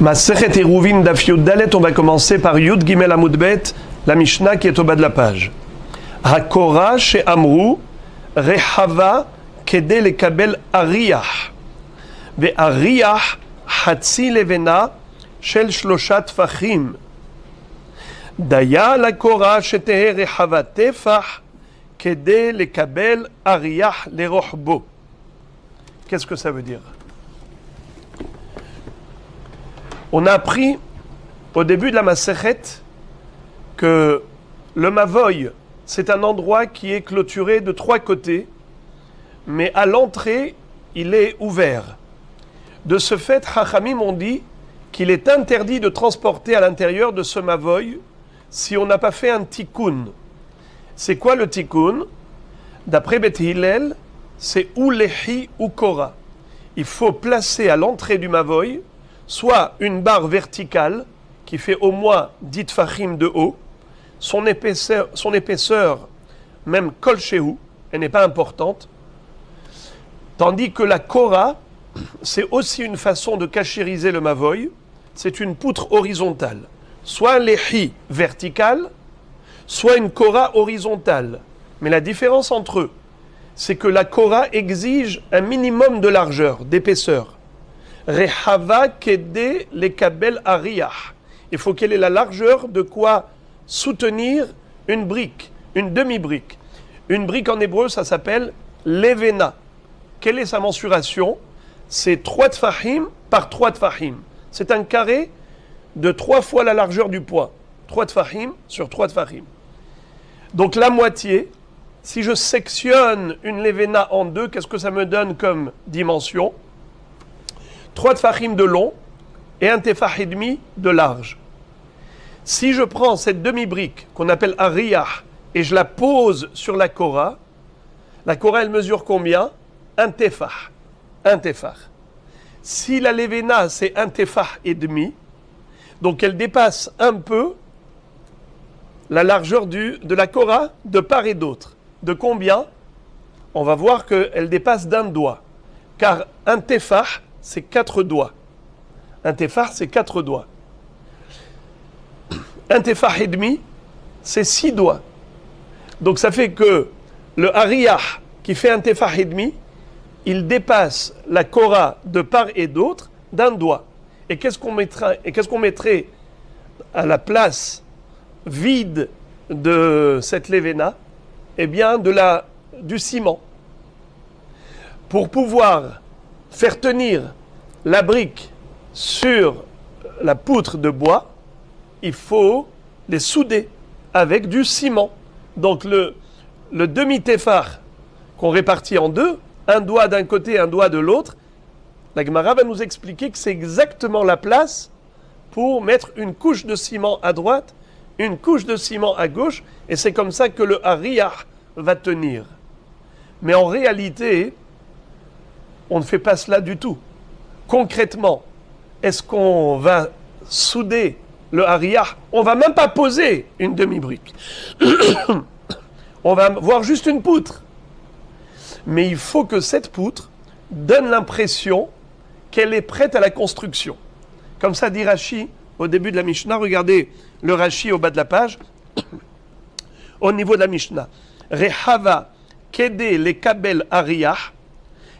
Masechet Eruvin Daf Yud Dalet, on va commencer par Yud Gimel Amud Bet, la Mishnah qui est au bas de la page. Hakora chez Amrou, Rehava Kede lekabel Ariyah. Ve Ariyah Hatzi Levena Shel Shloshat Fachim. Daya la Kora Shetehe Rehava Tefach Kede lekabel Ariyah lerohbo. Qu'est-ce que ça veut dire? On a appris au début de la Masechet que le Mavoy, c'est un endroit qui est clôturé de trois côtés, mais à l'entrée, il est ouvert. De ce fait, Chachamim ont dit qu'il est interdit de transporter à l'intérieur de ce Mavoy si on n'a pas fait un tikkun. C'est quoi le tikkun? D'après Beth Hillel, c'est ou lehi ou kora. Il faut placer à l'entrée du Mavoy soit une barre verticale qui fait au moins 10 tfachim de haut, son épaisseur même kol shehu, elle n'est pas importante, tandis que la kora, c'est aussi une façon de cachériser le mavoy, c'est une poutre horizontale, soit un lehi vertical, soit une kora horizontale. Mais la différence entre eux, c'est que la kora exige un minimum de largeur, d'épaisseur. Rehava kede lekabel ariyah. Il faut qu'elle ait la largeur de quoi soutenir une brique, une demi-brique. Une brique en hébreu, ça s'appelle levena. Quelle est sa mensuration? C'est 3 tfachim par 3 tfachim. C'est un carré de 3 fois la largeur du poids. 3 tfachim sur 3 tfachim. Donc la moitié, si je sectionne une levena en deux, qu'est-ce que ça me donne comme dimension? 3 tfachim de long et 1 tefach et demi de large. Si je prends cette demi-brique qu'on appelle ariyah et je la pose sur la kora elle mesure combien? 1 tefach. 1 tefach. Si la levena c'est 1 tefach et demi, donc elle dépasse un peu la largeur de la kora de part et d'autre. De combien? On va voir qu'elle dépasse d'un doigt. Car 1 tefach, c'est 4 doigts. 1 tefach, c'est 4 doigts. 1 tefach et demi, c'est 6 doigts. Donc ça fait que le ariyah, qui fait 1 tefach et demi, il dépasse la kora de part et d'autre d'un doigt. Et qu'est-ce qu'on mettrait à la place vide de cette levena? Eh bien, du ciment. Pour pouvoir faire tenir la brique sur la poutre de bois, il faut les souder avec du ciment. Donc le demi-tefach qu'on répartit en deux, un doigt d'un côté, un doigt de l'autre, la Gemara va nous expliquer que c'est exactement la place pour mettre une couche de ciment à droite, une couche de ciment à gauche, et c'est comme ça que le hariyah va tenir. Mais en réalité, on ne fait pas cela du tout. Concrètement, est-ce qu'on va souder le hariyah? On ne va même pas poser une demi-brique. On va voir juste une poutre. Mais il faut que cette poutre donne l'impression qu'elle est prête à la construction. Comme ça dit Rashi au début de la Mishnah. Regardez le Rashi au bas de la page. Au niveau de la Mishnah. Rehava kede lekabel ariyah.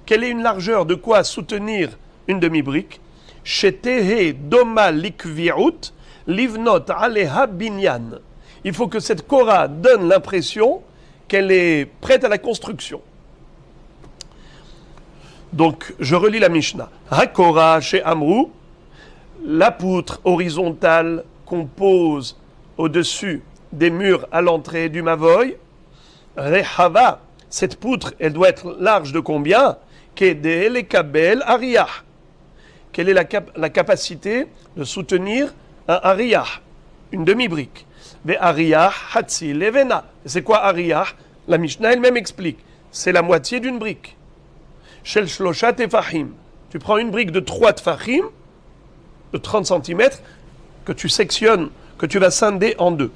Quelle est une largeur de quoi soutenir une demi-brique? Shetehe doma likviut livnot aleha binyan. Il faut que cette kora donne l'impression qu'elle est prête à la construction. Donc, je relis la Mishnah. Hakora chez Amrou, la poutre horizontale qu'on pose au-dessus des murs à l'entrée du Mavoy. Rehava, cette poutre, elle doit être large de combien? Kede lekabel ariyah. Quelle est la capacité de soutenir un ariyah, une demi-brique? Ve ariyah hatzi levena. C'est quoi ariyah? La Mishnah elle-même explique. C'est la moitié d'une brique. Shel shloshat tefachim. Tu prends une brique de 3 tefachim, de 30 cm, que tu sectionnes, que tu vas scinder en deux.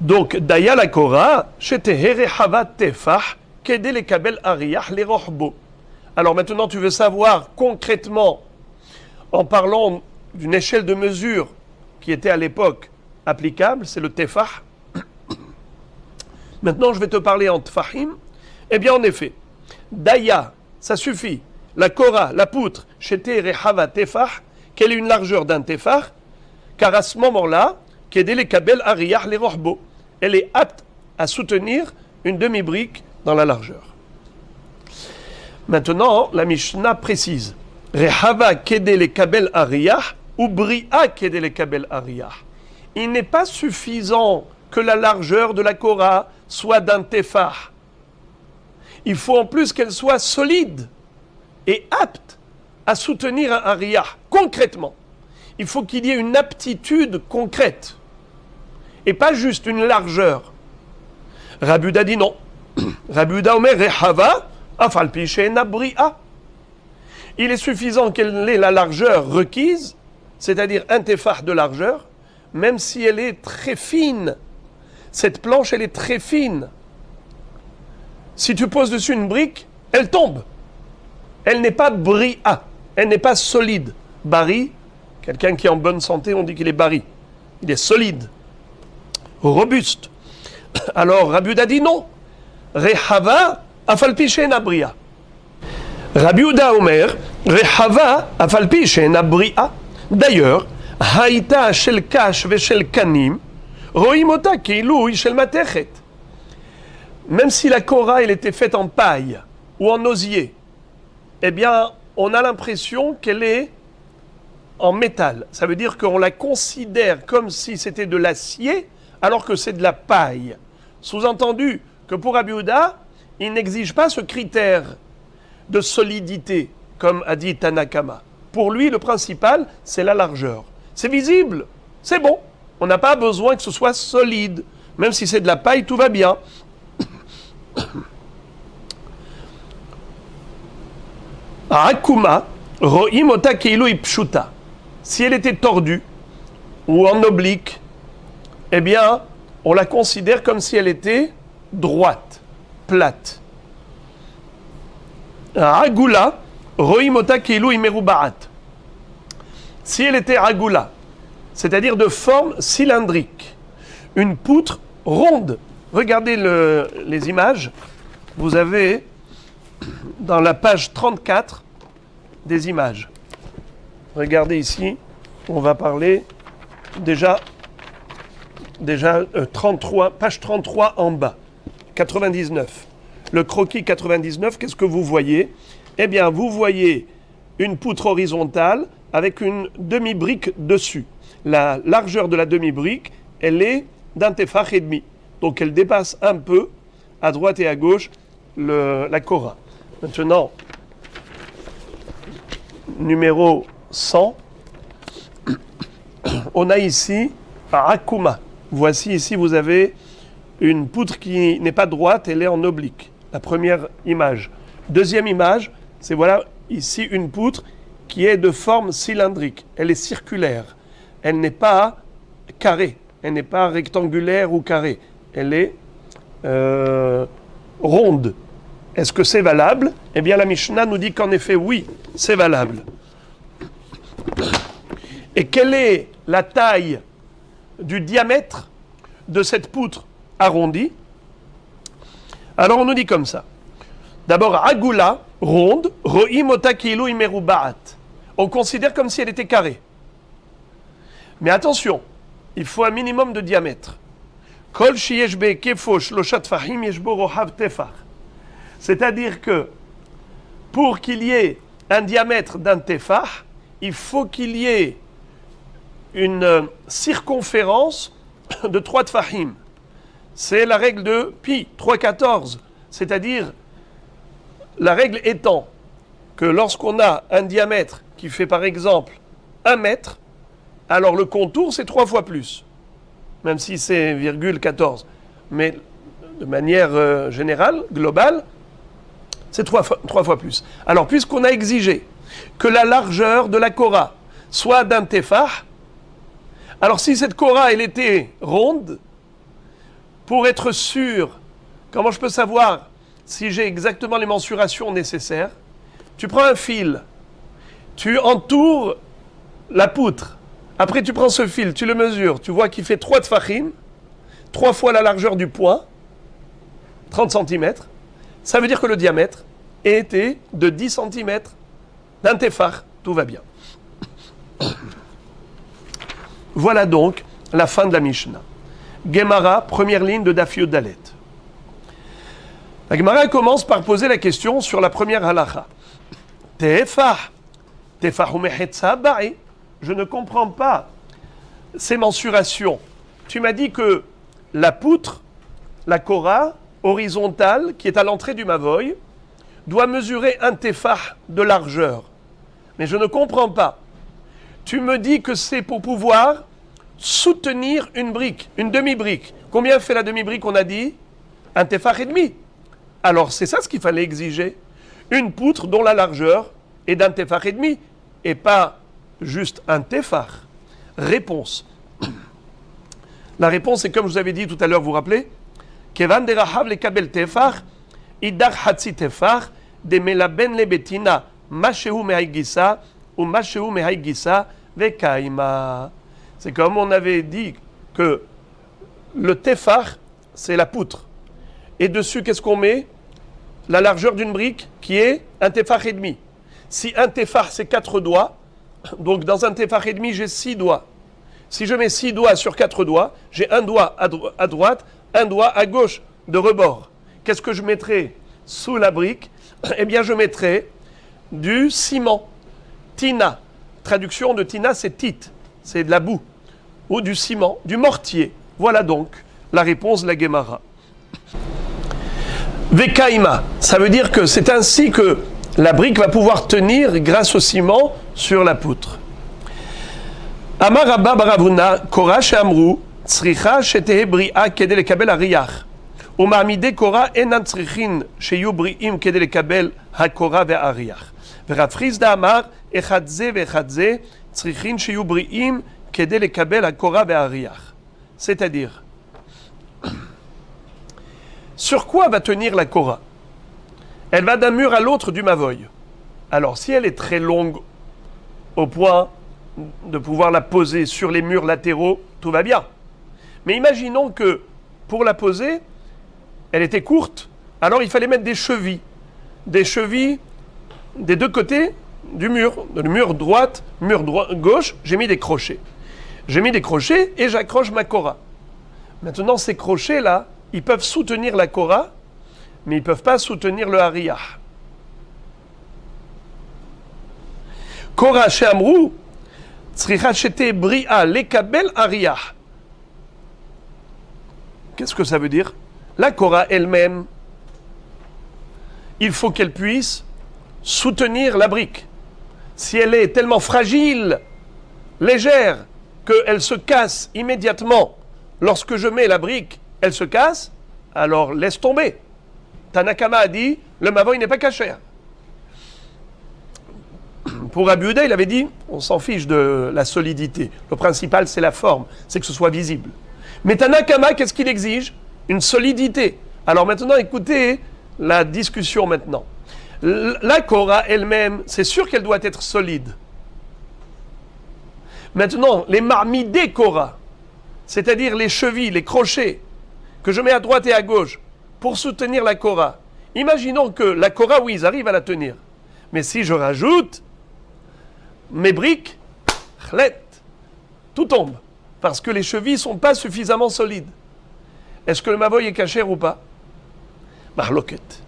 Donc, daya la kora, shetehe rehava tefach, kede lekabel ariyah lerohbo. Alors maintenant, tu veux savoir concrètement, en parlant d'une échelle de mesure qui était à l'époque applicable, c'est le tefah. Maintenant, je vais te parler en tfahim. Eh bien, en effet, daya, ça suffit. La kora, la poutre, shete rehava tefah, qu'elle ait une largeur d'un tefah, car à ce moment-là, kedele kabel ariyah le rohbo, elle est apte à soutenir une demi-brique dans la largeur. Maintenant, la Mishnah précise. Rehava kedele kabel ariyah ou bria kedele kabel ariyah. Il n'est pas suffisant que la largeur de la kora soit d'un tefah. Il faut en plus qu'elle soit solide et apte à soutenir un ariyah. Concrètement, il faut qu'il y ait une aptitude concrète et pas juste une largeur. Rabbi Yehuda dit non. Rabbi Yehuda omer rehava afal pi she'ena bria. Il est suffisant qu'elle ait la largeur requise, c'est-à-dire un tefah de largeur, même si elle est très fine. Cette planche, elle est très fine. Si tu poses dessus une brique, elle tombe. Elle n'est pas bria, elle n'est pas solide. Bari, quelqu'un qui est en bonne santé, on dit qu'il est bari. Il est solide, robuste. Alors Rabbi Yehuda dit non. Rehava afal pi she'ena bria. Rabbi Yehuda omer rehava afal pi she'ena bria. D'ailleurs, haïta shel kash ve shel kanim roim ota keilu shel matechet. Même si la kora elle était faite en paille ou en osier, eh bien, on a l'impression qu'elle est en métal. Ça veut dire qu'on la considère comme si c'était de l'acier, alors que c'est de la paille. Sous-entendu que pour Rabbi Yehuda, il n'exige pas ce critère de solidité, comme a dit Tanakama. Pour lui, le principal, c'est la largeur. C'est visible, c'est bon. On n'a pas besoin que ce soit solide. Même si c'est de la paille, tout va bien. Akuma, ro'im ota keilu ipshuta. Si elle était tordue ou en oblique, eh bien, on la considère comme si elle était droite, plate. Agula, ro'im ota keilu imerubaat. Si elle était agula, c'est-à-dire de forme cylindrique, une poutre ronde. Regardez les images. Vous avez dans la page 34 des images. Regardez ici, on va parler déjà 33, page 33 en bas, 99. Le croquis 99, qu'est-ce que vous voyez? Eh bien, vous voyez une poutre horizontale avec une demi-brique dessus. La largeur de la demi-brique, elle est d'un tefah et demi. Donc elle dépasse un peu, à droite et à gauche, la kora. Maintenant, numéro 100, on a ici Akuma. Voici ici, vous avez une poutre qui n'est pas droite, elle est en oblique. La première image. Deuxième image, c'est voilà ici une poutre qui est de forme cylindrique. Elle est circulaire. Elle n'est pas carrée. Elle n'est pas rectangulaire ou carrée. Elle est ronde. Est-ce que c'est valable? Eh bien, la Mishnah nous dit qu'en effet, oui, c'est valable. Et quelle est la taille du diamètre de cette poutre arrondie? Alors, on nous dit comme ça. D'abord, agula, ronde, ro'im ota keilu imerubaat. On considère comme si elle était carrée. Mais attention, il faut un minimum de diamètre. Kol sheyesh be kefo shlosha tfahim yesh bo rohav tefah. C'est-à-dire que pour qu'il y ait un diamètre d'un tefah, il faut qu'il y ait une circonférence de 3 tfahim. C'est la règle de pi, 3,14. C'est-à-dire, la règle étant que lorsqu'on a un diamètre qui fait par exemple 1 mètre, alors le contour c'est 3 fois plus, même si c'est 0,14. Mais de manière générale, globale, c'est 3 fois plus. Alors puisqu'on a exigé que la largeur de la kora soit d'un tefah, alors si cette kora elle était ronde, pour être sûr, comment je peux savoir si j'ai exactement les mensurations nécessaires? Tu prends un fil, tu entoures la poutre. Après, tu prends ce fil, tu le mesures, tu vois qu'il fait 3 tfachim, 3 fois la largeur du poing, 30 cm. Ça veut dire que le diamètre était de 10 cm d'un tefach. Tout va bien. Voilà donc la fin de la Mishnah. Gemara, première ligne de Daf Yud Dalet. La Gemara commence par poser la question sur la première halacha. Tefach, tefach umehetza ba'i. Je ne comprends pas ces mensurations. Tu m'as dit que la poutre, la kora horizontale, qui est à l'entrée du mavoy, doit mesurer un tefach de largeur. Mais je ne comprends pas. Tu me dis que c'est pour pouvoir soutenir une brique, une demi-brique. Combien fait la demi-brique, on a dit? Un tefach et demi. Alors c'est ça ce qu'il fallait exiger. Une poutre dont la largeur est d'un tefach et demi, et pas juste un tefach. Réponse. La réponse est comme je vous avais dit tout à l'heure, vous vous rappelez? Kevan de rahav le kabel tefach, idach hatzi tefach, de melaben le betina, mashehu mehaigisa, ou mashehu mehaigisa, vekaima. C'est comme on avait dit que le tefach, c'est la poutre. Et dessus, qu'est-ce qu'on met? La largeur d'une brique qui est un tefach et demi. Si un tefach, c'est 4 doigts, donc dans un tefach et demi, j'ai 6 doigts. Si je mets 6 doigts sur 4 doigts, j'ai un doigt à droite, un doigt à gauche de rebord. Qu'est-ce que je mettrai sous la brique? Eh bien, je mettrai du ciment. Tina. Traduction de tina, c'est tit. C'est de la boue. Ou du ciment, du mortier. Voilà donc la réponse de la Gemara. Vekaima, ça veut dire que c'est ainsi que la brique va pouvoir tenir grâce au ciment sur la poutre. Amar Rabba Baravuna, Kora she'amru, tzricha shetehe bri'a kede lekabel hariyach. Uma'amide Kora enan tzrichin sheyu bri'im kede lekabel hakora ve'hariyach. V'Rav Chizda amar, echad ze ve'echad ze, tzrichin sheyu bri'im kede lekabel hakora ve'hariyach. C'est-à-dire, sur quoi va tenir la Kora? Elle va d'un mur à l'autre du Mavoy. Alors, si elle est très longue au point de pouvoir la poser sur les murs latéraux, tout va bien. Mais imaginons que pour la poser, elle était courte, alors il fallait mettre des chevilles. Des chevilles des deux côtés du mur. Le mur droite, gauche, j'ai mis des crochets. J'ai mis des crochets et j'accroche ma Kora. Maintenant, ces crochets-là, ils peuvent soutenir la Kora, mais ils ne peuvent pas soutenir le hariyah. Kora she'amru, tzricha shete bri'a lekabel hariyah. Qu'est-ce que ça veut dire? La Kora elle-même, il faut qu'elle puisse soutenir la brique. Si elle est tellement fragile, légère, qu'elle se casse immédiatement, lorsque je mets la brique, elle se casse, alors laisse tomber. Tanakama a dit, le mavoy n'est pas kasher. Pour Rabbi Yehuda, il avait dit, on s'en fiche de la solidité. Le principal, c'est la forme, c'est que ce soit visible. Mais Tanakama, qu'est-ce qu'il exige? Une solidité. Alors maintenant, écoutez la discussion maintenant. La Kora elle-même, c'est sûr qu'elle doit être solide. Maintenant, les marmidés Kora, c'est-à-dire les chevilles, les crochets, que je mets à droite et à gauche pour soutenir la Kora. Imaginons que la Kora, oui, ils arrivent à la tenir. Mais si je rajoute mes briques, tout tombe. Parce que les chevilles ne sont pas suffisamment solides. Est-ce que le mavoy est kasher ou pas? Marloquette.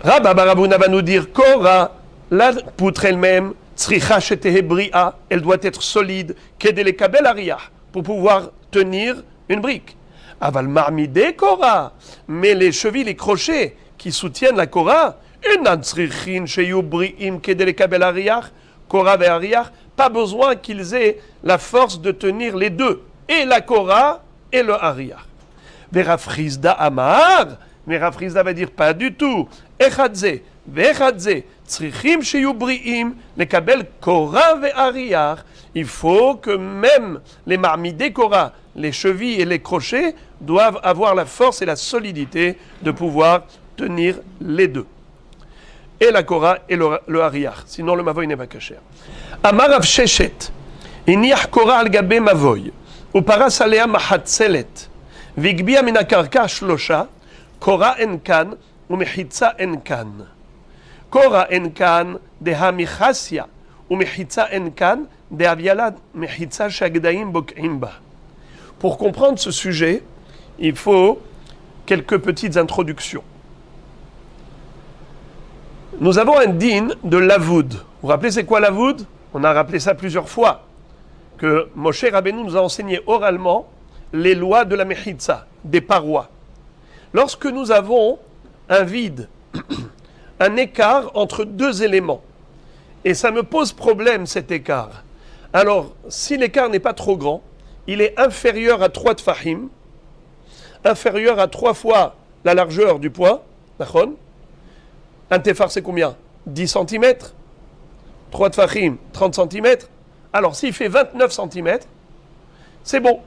Rabba Barabuna va nous dire Kora, la poutre elle-même, tzricha shetehe bri'a, elle doit être solide, kede lekabel hariyah, pour pouvoir tenir une brique. Aval marmide Kora, mais les chevilles, les crochets qui soutiennent la Kora, enan tzrichin sheyu bri'im kede lekabel hariyah, Kora ve hariyah, pas besoin qu'ils aient la force de tenir les deux, et la Kora et le hariyah. Rav Chizda amar, mais Rav Chizda va dire pas du tout. Echadze, vechadze, tzrichim sheyu bri'im, lekabel Kora ve hariyah. Il faut que même les marmidés Kora, les chevilles et les crochets, doivent avoir la force et la solidité de pouvoir tenir les deux. Et la Kora et le hariyah. Sinon le mavoy n'est pas kasher. Amar Rav Sheshet, הניח קורה על גבי מבוי, ופרס עליה מחצלת, והגביה מן הקרקע 3, קורה אין כאן, ומחיצה אין כאן. קורה אין כאן, דהמיכסיה, ומחיצה אין כאן, דהביאלה מחיצה שהגדיים בוקעים בה. Pour comprendre ce sujet, il faut quelques petites introductions. Nous avons un din de lavoud. Vous vous rappelez c'est quoi lavoud? On a rappelé ça plusieurs fois. Que Moshe Rabbeinu nous a enseigné oralement les lois de la mechitza, des parois. Lorsque nous avons un vide, un écart entre deux éléments, et ça me pose problème cet écart. Alors, si l'écart n'est pas trop grand, il est inférieur à 3 tfahim, inférieur à 3 fois la largeur du poids, d'accord? Un tefar c'est combien? 10 cm, 3 tfahim, 30 cm. Alors, s'il fait 29 cm, c'est bon.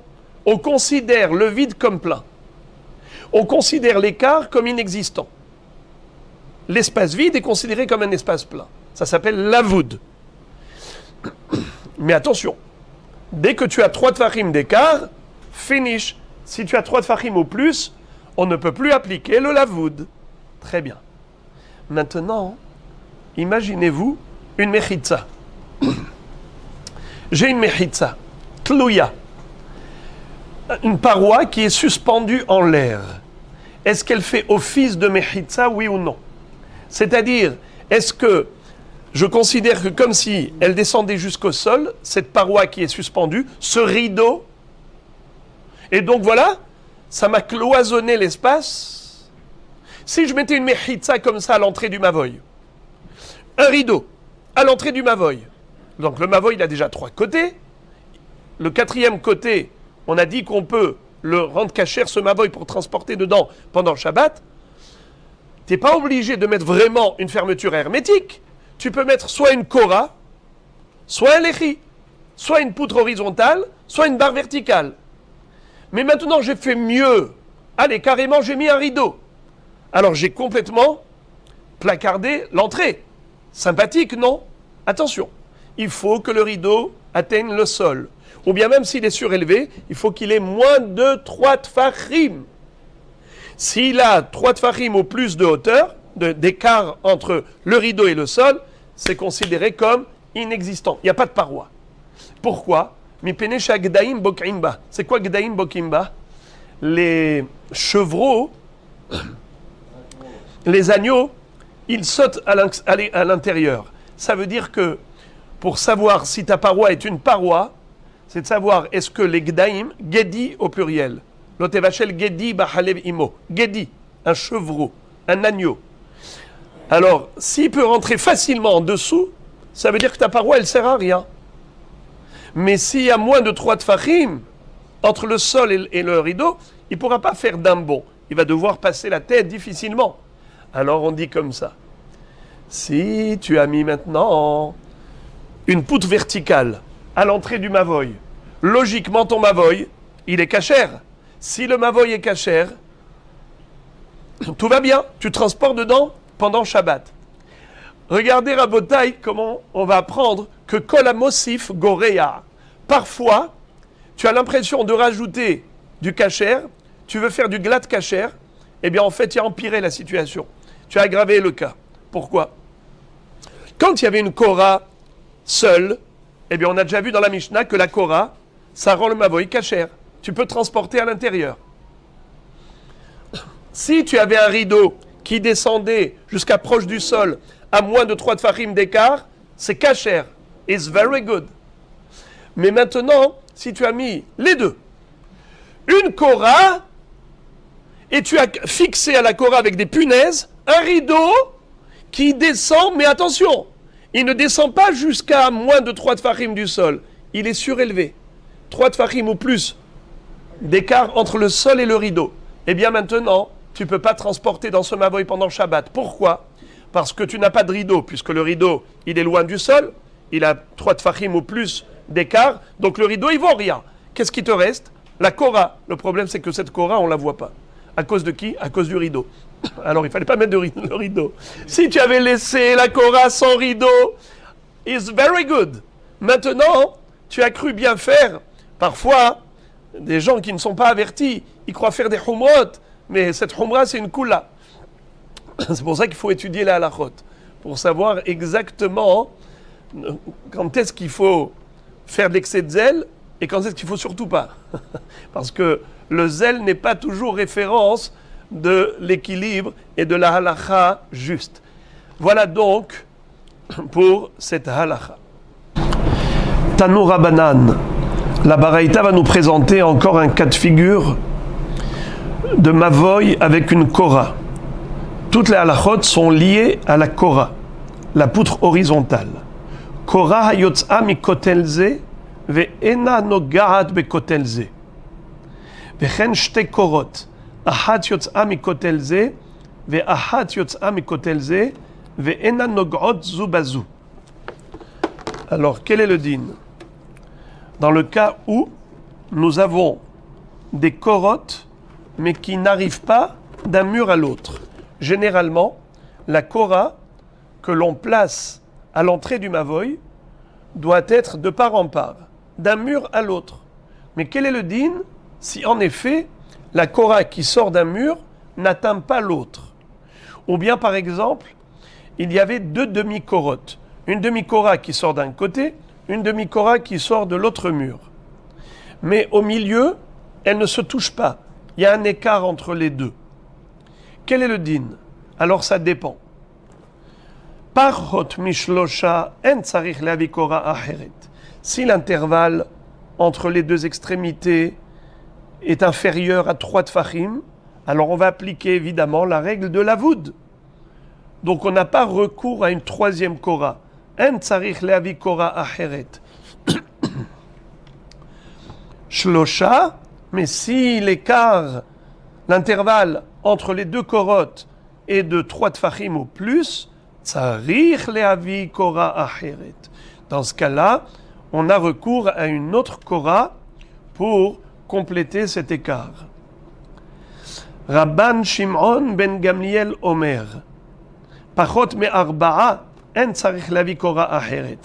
On considère le vide comme plein. On considère l'écart comme inexistant. L'espace vide est considéré comme un espace plein. Ça s'appelle lavoud. Mais attention, dès que tu as 3 tfahim d'écart, finish. Si tu as 3 tfahim au plus, on ne peut plus appliquer le lavoud. Très bien. Maintenant, imaginez-vous une mechitza. J'ai une mechitza, tlouya, une paroi qui est suspendue en l'air. Est-ce qu'elle fait office de mechitza, oui ou non? C'est-à-dire, est-ce que je considère que comme si elle descendait jusqu'au sol, cette paroi qui est suspendue, ce rideau, et donc voilà, ça m'a cloisonné l'espace. Si je mettais une mechitza comme ça à l'entrée du mavoy, un rideau à l'entrée du mavoy, donc le mavoy il a déjà 3 côtés, le 4e côté, on a dit qu'on peut le rendre cachère ce mavoy pour transporter dedans pendant Shabbat. Tu n'es pas obligé de mettre vraiment une fermeture hermétique. Tu peux mettre soit une kora, soit un lechi, soit une poutre horizontale, soit une barre verticale. Mais maintenant, j'ai fait mieux. Allez, carrément, j'ai mis un rideau. Alors, j'ai complètement placardé l'entrée. Sympathique, non? Attention, il faut que le rideau atteigne le sol. Ou bien même s'il est surélevé, il faut qu'il ait moins de 3 tfahim. S'il a 3 tfahim ou plus de hauteur, d'écart entre le rideau et le sol, c'est considéré comme inexistant. Il n'y a pas de paroi. Pourquoi? C'est quoi gdaim bokimba? Les chevreaux, les agneaux, ils sautent à l'intérieur. Ça veut dire que pour savoir si ta paroi est une paroi, c'est de savoir est-ce que les gdaim, gedi au pluriel, l'otevachel gedi bahalev imo, gedi, un chevreau, un agneau. Alors, s'il peut rentrer facilement en dessous, ça veut dire que ta paroi, elle ne sert à rien. Mais s'il y a moins de 3 tfahim entre le sol et le rideau, il ne pourra pas faire d'un bond. Il va devoir passer la tête difficilement. Alors on dit comme ça. Si tu as mis maintenant une poutre verticale à l'entrée du mavoy, logiquement ton mavoy, il est cachère. Si le mavoy est cachère, tout va bien, tu transportes dedans pendant Shabbat. Regardez Rabotai comment on va apprendre que kol hamosif goréa. Parfois, tu as l'impression de rajouter du kasher, tu veux faire du glad kasher, eh bien en fait, tu as empiré la situation. Tu as aggravé le cas. Pourquoi? Quand il y avait une kora seule, eh bien on a déjà vu dans la Mishnah que la kora, ça rend le mavoy kasher. Tu peux transporter à l'intérieur. Si tu avais un rideau qui descendait jusqu'à proche du sol à moins de 3 tfahim d'écart, c'est kasher. It's very good. Mais maintenant, si tu as mis les deux, une kora, et tu as fixé à la kora avec des punaises, un rideau qui descend, mais attention, il ne descend pas jusqu'à moins de 3 tfahim du sol. Il est surélevé. 3 tfahim ou plus d'écart entre le sol et le rideau. Eh bien maintenant, tu ne peux pas transporter dans ce mavoy pendant Shabbat. Pourquoi? Parce que tu n'as pas de rideau, puisque le rideau, il est loin du sol, il a 3 tfahim ou plus d'écart, donc le rideau, il ne vaut rien. Qu'est-ce qui te reste? La kora. Le problème, c'est que cette kora, on ne la voit pas. À cause de qui? À cause du rideau. Alors, il ne fallait pas mettre le rideau. Si tu avais laissé la kora sans rideau, it's very good. Maintenant, tu as cru bien faire. Parfois, des gens qui ne sont pas avertis, ils croient faire des humrot, mais cette humra, c'est une kula. C'est pour ça qu'il faut étudier la halachot, pour savoir exactement quand est-ce qu'il faut faire de l'excès de zèle et quand est-ce qu'il faut surtout pas. Parce que le zèle n'est pas toujours référence de l'équilibre et de la halacha juste. Voilà donc pour cette halacha. Tanu Rabbanan. La Baraïta va nous présenter encore un cas de figure de Mavoy avec une Korah. Toutes les halachot sont liées à la Korah, la poutre horizontale. Korah hayotza mikotel ze ve'ena nogaat bekotel ze. Vechen shte korot, achat yotza mikotel ze ve'achat yotza mikotel ze ve'ena nog'ot zu bazu. Alors, quel est le din? Dans le cas où nous avons des korotes, mais qui n'arrivent pas d'un mur à l'autre. Généralement, la kora que l'on place à l'entrée du mavoy doit être de part en part, d'un mur à l'autre. Mais quel est le din si en effet la kora qui sort d'un mur n'atteint pas l'autre? Ou bien par exemple, il y avait deux demi-korotes. Une demi-kora qui sort d'un côté, une demi-kora qui sort de l'autre mur. Mais au milieu, elles ne se touchent pas. Il y a un écart entre les deux. Quel est le din? Alors ça dépend. Parhot mishlosha en tsarich lehavi kora acheret. Si l'intervalle entre les deux extrémités est inférieur à 3 tfachim, alors on va appliquer évidemment la règle de l'avoud. Donc on n'a pas recours à une troisième kora. En tsarich lehavi kora acheret. Shlosha, mais si l'écart, l'intervalle entre les deux korotes est de 3 tfachim ou plus, tsarich lehavi kora acheret. Dans ce cas-là, on a recours à une autre kora pour compléter cet écart. Rabban Shimon ben Gamliel Omer, pachot me arba'a en tsarich lehavi kora acheret.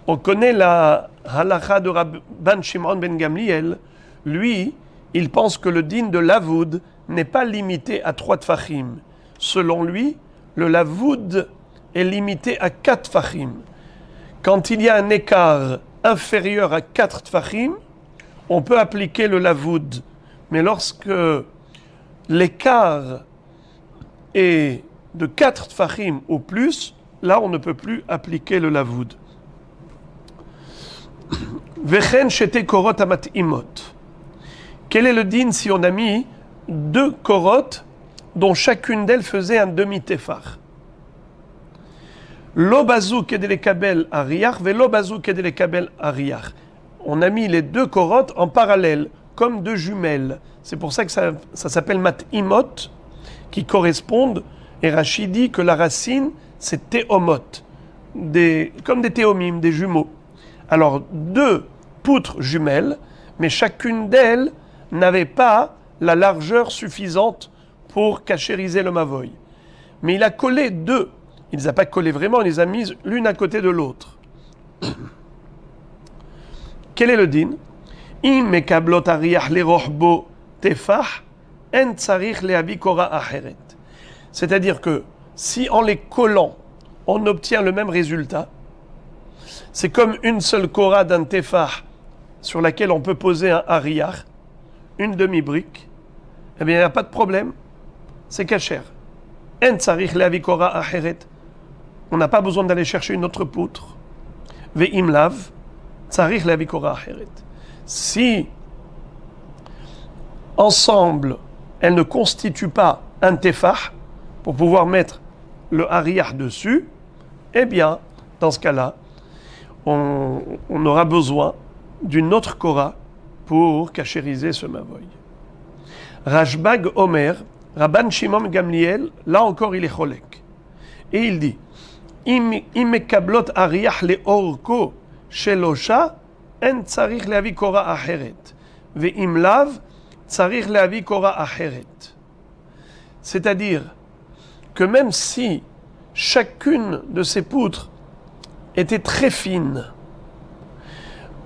On connaît la halacha de Rabban Shimon ben Gamliel. Lui, il pense que le din de l'avoud n'est pas limité à 3 tfachim. Selon lui, le lavoud est limité à 4 tfachim. Quand il y a un écart inférieur à 4 tfachim, on peut appliquer le lavoud. Mais lorsque l'écart est de 4 tfachim ou plus, là on ne peut plus appliquer le lavoud. Vechen shete korot amat'imot. Quel est le din si on a mis 2 korotes dont chacune d'elles faisait un demi-tefar? Lo bazou kedelekabel ariach ve lo bazou kedelekabel ariach. On a mis les 2 korotes en parallèle, comme 2 jumelles. C'est pour ça que ça s'appelle mat'imot, qui correspondent, et Rachid dit que la racine, c'est théomot, comme des théomim, des jumeaux. Alors, 2 poutres jumelles, mais chacune d'elles n'avait pas la largeur suffisante pour cachériser le mavoy. Mais il a collé 2. Il ne les a pas collées vraiment, il les a mises l'une à côté de l'autre. Quel est le din? Im mekablot ariach lerohbo tefah en tsarich lehavi kora acheret. C'est-à-dire que si en les collant, on obtient le même résultat, c'est comme une seule kora d'un tefah sur laquelle on peut poser un ariach, une demi-brique, eh bien il n'y a pas de problème, c'est kasher. En tsarich lehavi kora acheret. On n'a pas besoin d'aller chercher une autre poutre. Ve'im lav, tsarich lehavi kora acheret. Si ensemble, elles ne constituent pas un tefah pour pouvoir mettre le ariach dessus, eh bien, dans ce cas-là, on aura besoin d'une autre kora pour cachériser ce mavoy. Rashbag Omer, Rabban Shimon Gamliel, là encore il est cholek. Et il dit, Imekablot ariach le orko shelosha, en tsarich lehavi kora acheret. Ve'im lav, tsarich lehavi kora acheret. C'est-à-dire que même si chacune de ces poutres était très fine,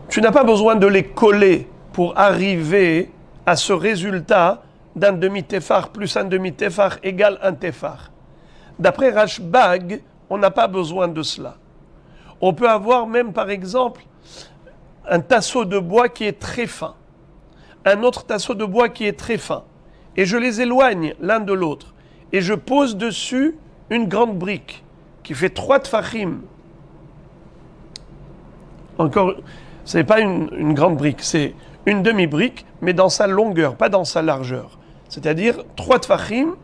tu n'as pas besoin de les coller pour arriver à ce résultat d'un demi-téphar plus un demi-téphar égale un téphar. D'après Rashbag, on n'a pas besoin de cela. On peut avoir même, par exemple, un tasseau de bois qui est très fin, un autre tasseau de bois qui est très fin, et je les éloigne l'un de l'autre, et je pose dessus une grande brique qui fait 3 tfachim. Encore, ce n'est pas une grande brique, c'est une demi-brique, mais dans sa longueur, pas dans sa largeur. C'est-à-dire 3 tfachim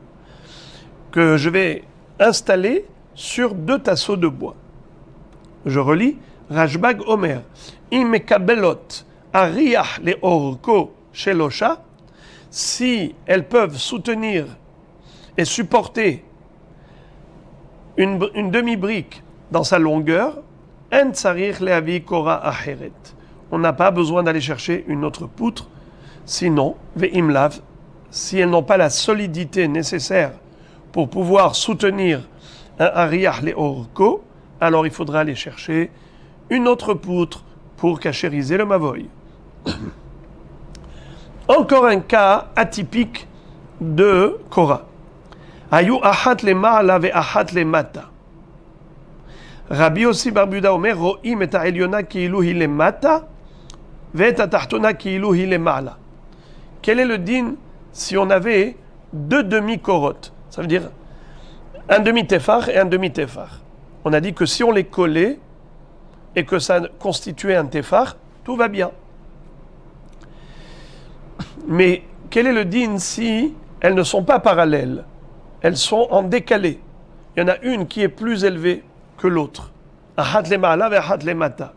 que je vais installer sur 2 tasseaux de bois. Je relis, Rashbag Omer, Imekabelot, Ariach le Orko Shelosha, si elles peuvent soutenir et supporter une demi-brique dans sa longueur, En tsarich leavi kora acheret. On n'a pas besoin d'aller chercher une autre poutre, sinon, ve'imlav, si elles n'ont pas la solidité nécessaire pour pouvoir soutenir un ariach le orko, alors il faudra aller chercher une autre poutre pour cachériser le mavoy. Encore un cas atypique de Korah. Ayu achat le ma'ala ve achat le mata. Rabbi Yossi bar Biuda omer ro'im et ha'elyona ki'ilu hi le mata ve et ha'tachtona ki'ilu hi le ma'ala. Quel est le din si on avait 2 demi-korotes? Ça veut dire un demi-téphar et un demi-téphar. On a dit que si on les collait et que ça constituait un téphar, tout va bien. Mais quel est le din si elles ne sont pas parallèles? Elles sont en décalé. Il y en a une qui est plus élevée que l'autre. Ahat le ma'ala ve ahat le mata.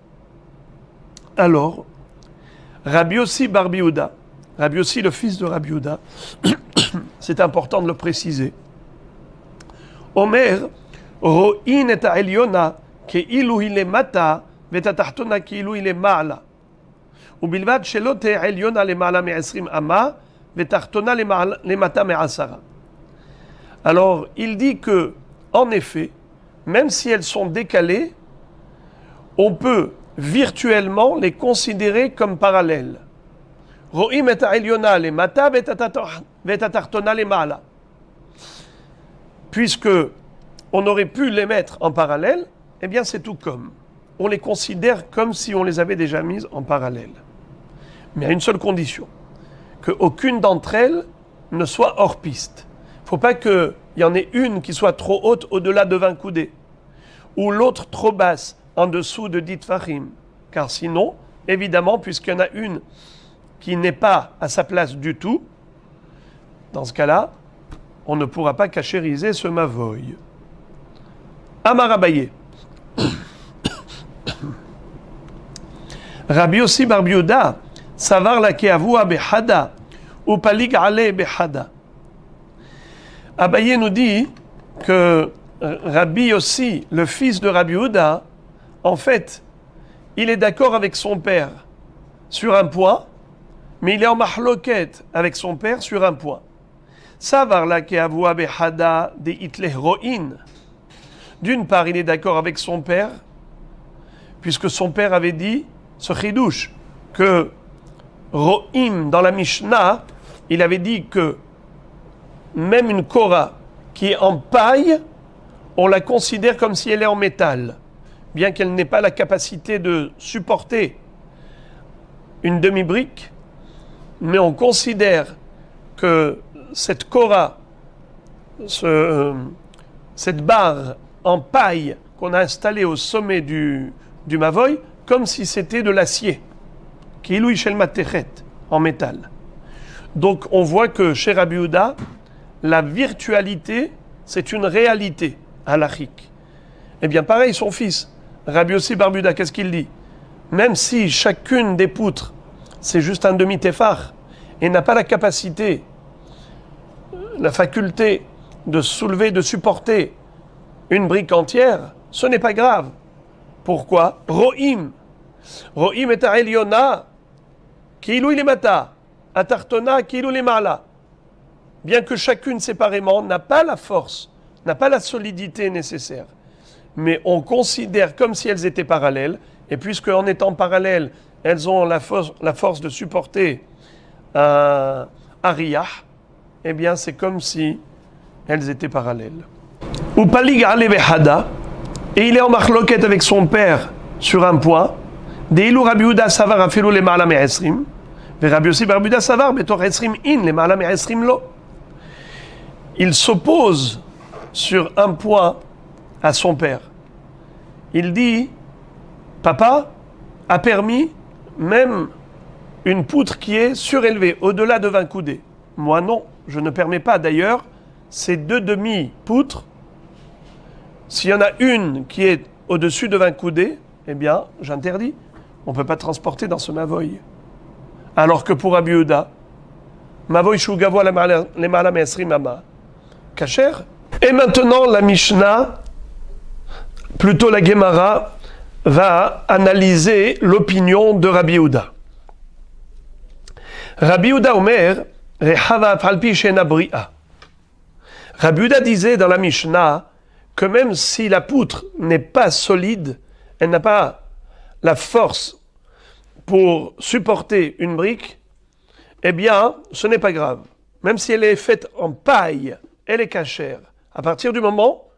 Alors, Rabbi Yossi bar Biuda, Rabbi Yossi le fils de Rabbi Yehuda, c'est important de le préciser. Omer, ro'in et ha'elyona ke'ilu hi le mata ve et ha'tachtona ke'ilu hi le ma'ala. ובלבד שלא תהיה עליונה למעלה מ-20 אמה ותחתונה למטה מ-10. Alors, il dit que, en effet, même si elles sont décalées, on peut virtuellement les considérer comme parallèles. Ro'im et ha'elyona lemata ve ha'tachtona lema'ala. Puisque on aurait pu les mettre en parallèle, eh bien c'est tout comme. On les considère comme si on les avait déjà mises en parallèle. Mais à une seule condition, qu'aucune d'entre elles ne soit hors piste. Il ne faut pas qu'il y en ait une qui soit trop haute au-delà de 20 coudées, ou l'autre trop basse en dessous de 10 tfachim. Car sinon, évidemment, puisqu'il y en a une qui n'est pas à sa place du tout, dans ce cas-là, on ne pourra pas cachériser ce mavoy. Amar Abaye. Rabbi Yossi bar Biuda, savar la keavua behada, ou palig ale behada. Abaye nous dit que Rabbi Yossi, le fils de Rabbi Yehuda, en fait, il est d'accord avec son père sur un point, mais il est en mahloket avec son père sur un point. Savar la keavua behada de itle ro'in. D'une part, il est d'accord avec son père, puisque son père avait dit ce chidouche, que Ro'im, dans la Mishnah, il avait dit que même une Korah qui est en paille, on la considère comme si elle est en métal, bien qu'elle n'ait pas la capacité de supporter une demi-brique, mais on considère que cette Korah, cette barre en paille qu'on a installée au sommet du mavoy, comme si c'était de l'acier, ki'ilu shel matechet, en métal. Donc on voit que chez Rabbi Yehuda, la virtualité, c'est une réalité halachique. Eh bien pareil, son fils, Rabbi Yossi bar Biuda, qu'est-ce qu'il dit? Même si chacune des poutres, c'est juste un demi-téphar, et n'a pas la capacité, la faculté de soulever, de supporter une brique entière, ce n'est pas grave. Pourquoi? Ro'im. Ro'im et ha'elyona, ki'ilu hi le mata, ha'tachtona ki'ilu le ma'ala. Bien que chacune séparément n'a pas la force, n'a pas la solidité nécessaire, mais on considère comme si elles étaient parallèles, et puisque en étant parallèles, elles ont la force de supporter un riyah, eh bien c'est comme si elles étaient parallèles. Ou palig ale behada, et il est en machloket avec son père sur un point. Deilu Rabbi Yehuda savar afilu lema'ala me'esrim, ve Rabbi Yossi bar Yehuda savar betor esrim in lema'ala me'esrim lo. Il s'oppose sur un point à son père. Il dit, papa a permis même une poutre qui est surélevée, au-delà de 20 coudées. Moi non, je ne permets pas. D'ailleurs, ces 2 demi-poutres, s'il y en a une qui est au-dessus de 20 coudées, eh bien, j'interdis. On ne peut pas transporter dans ce mavoy. Alors que pour Rabbi Yehuda, mavoy shu gavoa lema'ala me'esrim ama, kasher. Et maintenant, la Mishnah, plutôt la Gemara, va analyser l'opinion de Rabbi Yehuda. Rabbi Yehuda Omer, Rehava afalpi she'ena bri'a. Rabbi Yehuda disait dans la Mishnah que même si la poutre n'est pas solide, elle n'a pas la force pour supporter une brique, eh bien, ce n'est pas grave. Même si elle est faite en paille, elle est cachère, à partir du moment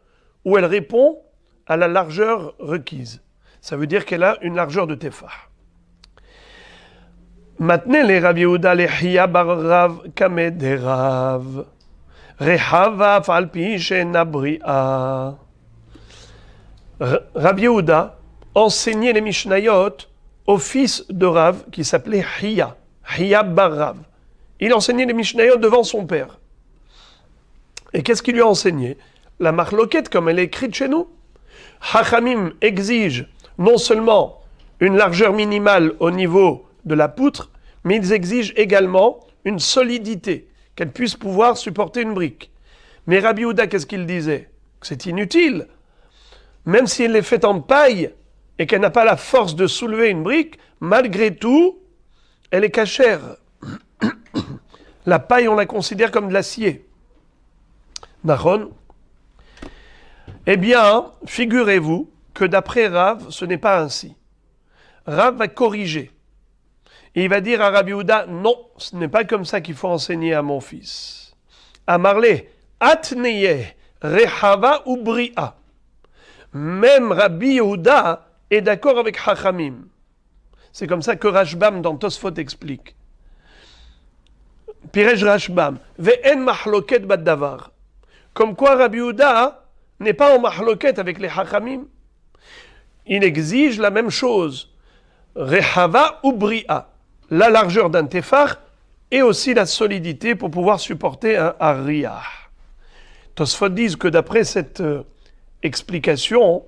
où elle répond à la largeur requise. Ça veut dire qu'elle a une largeur de tefah. Maintenant, les Rabbi Yehuda, les Hiya bar Rav kamed Rav, Rehava falpi she'ena bri'a. Rabbi Yehuda enseignait les Mishnayot au fils de Rav qui s'appelait Hiya bar Rav. Il enseignait les Mishnayot devant son père. Et qu'est-ce qu'il lui a enseigné? La marloquette, comme elle est écrite chez nous. Hachamim exige non seulement une largeur minimale au niveau de la poutre, mais ils exigent également une solidité, qu'elle puisse pouvoir supporter une brique. Mais Rabbi Yehuda, qu'est-ce qu'il disait? Que c'est inutile. Même si elle est faite en paille et qu'elle n'a pas la force de soulever une brique, malgré tout, elle est cachère. La paille, on la considère comme de l'acier. Nachon. Eh bien, figurez-vous que d'après Rav, ce n'est pas ainsi. Rav va corriger. Et il va dire à Rabbi Yehuda, non, ce n'est pas comme ça qu'il faut enseigner à mon fils. Amarle, atneye, rehava ou bri'a. Même Rabbi Yehuda est d'accord avec Hachamim. C'est comme ça que Rashbam dans Tosfot explique. Pirej Rashbam, ve'en mahloket bad davar. Comme quoi Rabbi Yehuda n'est pas en mahloket avec les Hachamim. Il exige la même chose. Rehava ou bri'a. La largeur d'un tefar et aussi la solidité pour pouvoir supporter un hariyah. Tosfot disent que d'après cette explication,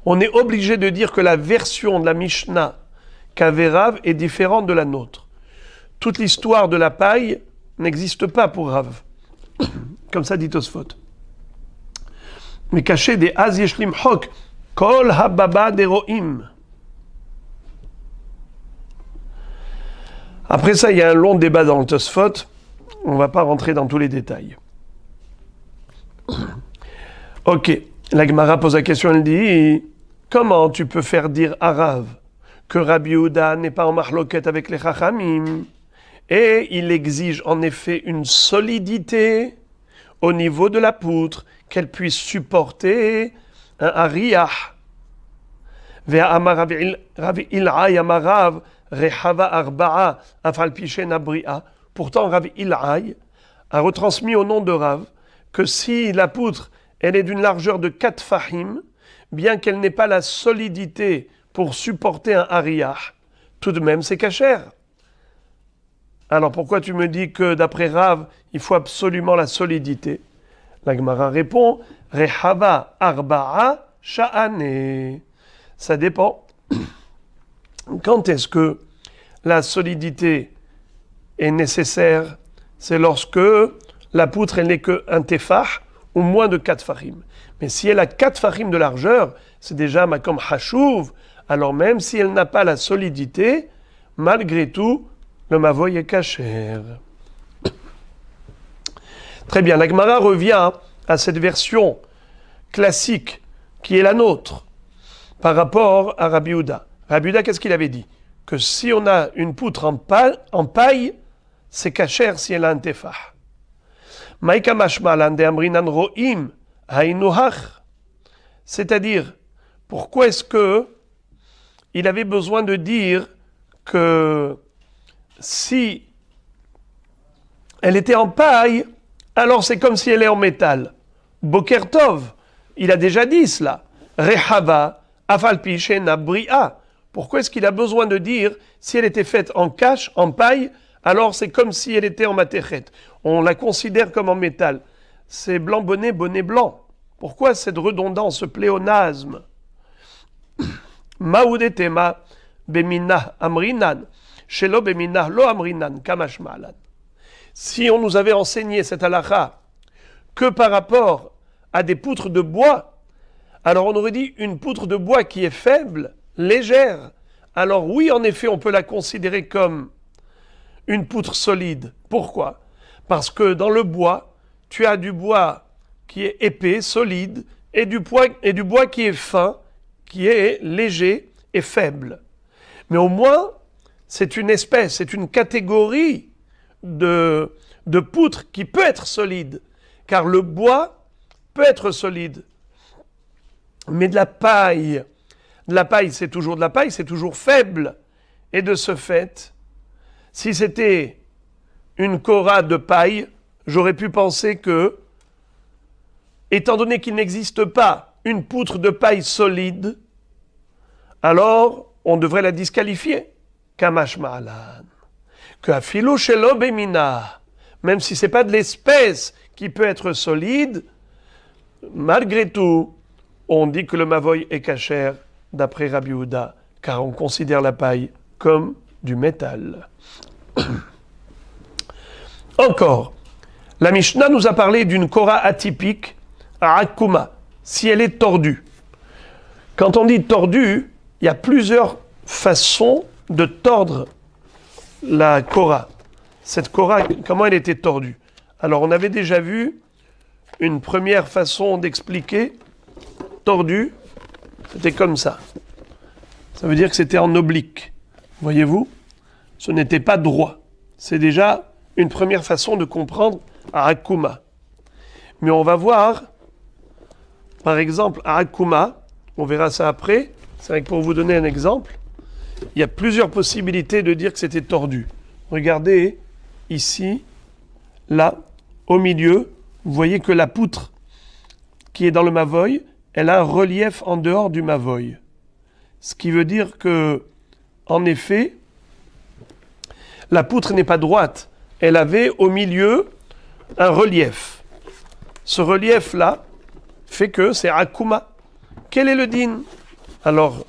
on est obligé de dire que la version de la Mishnah qu'avait Rav est différente de la nôtre. Toute l'histoire de la paille n'existe pas pour Rav. Comme ça dit Tosfot. Mais caché des Az Yeshlim Hok, Kol Hababa Deroim. Après ça, il y a un long débat dans le Tosfot. On ne va pas rentrer dans tous les détails. Ok, la Gemara pose la question, elle dit, comment tu peux faire dire à Rav que Rabbi Yehuda n'est pas en mahloket avec les Chachamim? Et il exige en effet une solidité au niveau de la poutre, qu'elle puisse supporter un hariyah. Ve'amar Rabbi Il'ay amar Rav rehava arba'a afal pishen bri'a. Pourtant, Rabbi Il'ay a retransmis au nom de Rav que si la poutre elle est d'une largeur de 4 fahim, bien qu'elle n'ait pas la solidité pour supporter un hariyah, tout de même c'est kasher. Alors pourquoi tu me dis que d'après Rav, il faut absolument la solidité? La Gemara répond, Rehava arba'a sha'ane. Ça dépend. Quand est-ce que la solidité est nécessaire? C'est lorsque la poutre elle n'est qu'un tefah ou moins de 4 fahim. Mais si elle a 4 fahim de largeur, c'est déjà makom hashuv. Alors même si elle n'a pas la solidité, malgré tout, le mavoy est kasher. Très bien, la Gemara revient à cette version classique qui est la nôtre par rapport à Rabbi Yehuda. Rabbi Yehuda, qu'est-ce qu'il avait dit? Que si on a une poutre en paille, c'est kasher si elle a un tefah. Maïka mashmalan de amrinan ro'im ha'inuhach. C'est-à-dire, pourquoi est-ce que il avait besoin de dire que si elle était en paille, alors c'est comme si elle est en métal. Boker Tov, il a déjà dit cela. Rehava, afalpi shena bria. Pourquoi est-ce qu'il a besoin de dire si elle était faite en cache, en paille, alors c'est comme si elle était en matéchet. On la considère comme en métal. C'est blanc bonnet, bonnet blanc. Pourquoi cette redondance, ce pléonasme? Maoudetema beminah amrinan, shelo beminah lo amrinan, kamash ma'alan. Si on nous avait enseigné cette halakha que par rapport à des poutres de bois, alors on aurait dit une poutre de bois qui est faible, légère. Alors oui, en effet, on peut la considérer comme une poutre solide. Pourquoi? Parce que dans le bois, tu as du bois qui est épais, solide, et du bois qui est fin, qui est léger et faible. Mais au moins, c'est une espèce, c'est une catégorie de poutre qui peut être solide, car le bois peut être solide. Mais de la paille, c'est toujours de la paille, c'est toujours faible. Et de ce fait, si c'était une kora de paille, j'aurais pu penser que, étant donné qu'il n'existe pas une poutre de paille solide, alors on devrait la disqualifier. Kamash ma'alan. Que afilo shelo bemina, même si c'est pas de l'espèce qui peut être solide, malgré tout, on dit que le mavoy est kasher d'après Rabbi Yehuda, car on considère la paille comme du métal. Encore, la Mishnah nous a parlé d'une kora atypique à Akuma, si elle est tordue. Quand on dit tordue, il y a plusieurs façons de tordre la kora. Cette kora, comment elle était tordue? Alors on avait déjà vu une première façon d'expliquer tordue, c'était comme ça. Ça veut dire que c'était en oblique. Voyez-vous? Ce n'était pas droit. C'est déjà une première façon de comprendre à Akuma. Mais on va voir, par exemple, à Akuma, on verra ça après, c'est vrai que pour vous donner un exemple, il y a plusieurs possibilités de dire que c'était tordu. Regardez, ici, là, au milieu, vous voyez que la poutre qui est dans le mavoy, elle a un relief en dehors du mavoy. Ce qui veut dire que, en effet, la poutre n'est pas droite. Elle avait au milieu un relief. Ce relief-là fait que c'est Akuma. Quel est le din? Alors,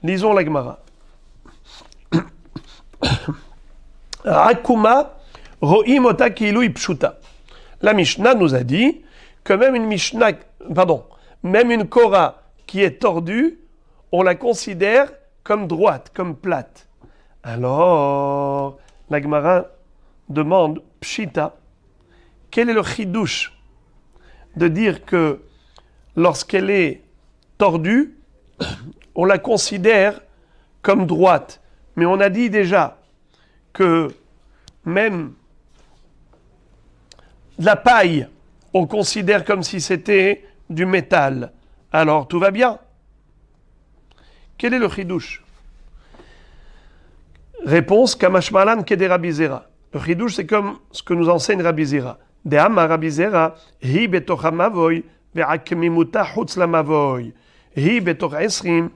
lisons la Gemara. Akuma ro'im ota ki'ilu pshuta. La Mishnah nous a dit que même même une kora qui est tordue, on la considère comme droite, comme plate. Alors, la Gemara demande pshita, quel est le chidouche de dire que lorsqu'elle est tordue, on la considère comme droite. Mais on a dit déjà que même la paille, on considère comme si c'était du métal. Alors tout va bien. Quel est le chidouche? Réponse, Kamashmalan Kede Rabbi Zera. Le chidouche, c'est comme ce que nous enseigne Rabbi Zera. De Amma Rabbi Zera, hi betoch hamavoy, ve'akmimuta chutz lamavoy. Hi betoch esrim,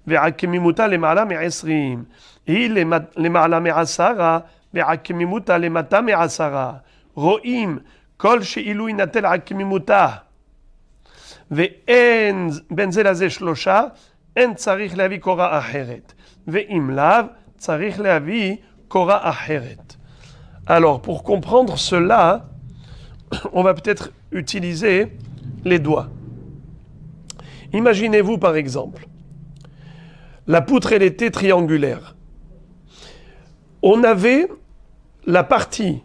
ve'akmimuta lema'ala me'esrim. Hi lema'ala me'asara, ve'akmimuta lemata me'asara. Ro'im, kol she'ilu inatel akmimuta. Ve'en ben ze laze shlosha, en tzarich le'avi kora acheret. Ve'im lav, tzarich le'avi kora acheret. Alors, pour comprendre cela, on va peut-être utiliser les doigts. Imaginez-vous par exemple, la poutre elle était triangulaire. On avait la partie,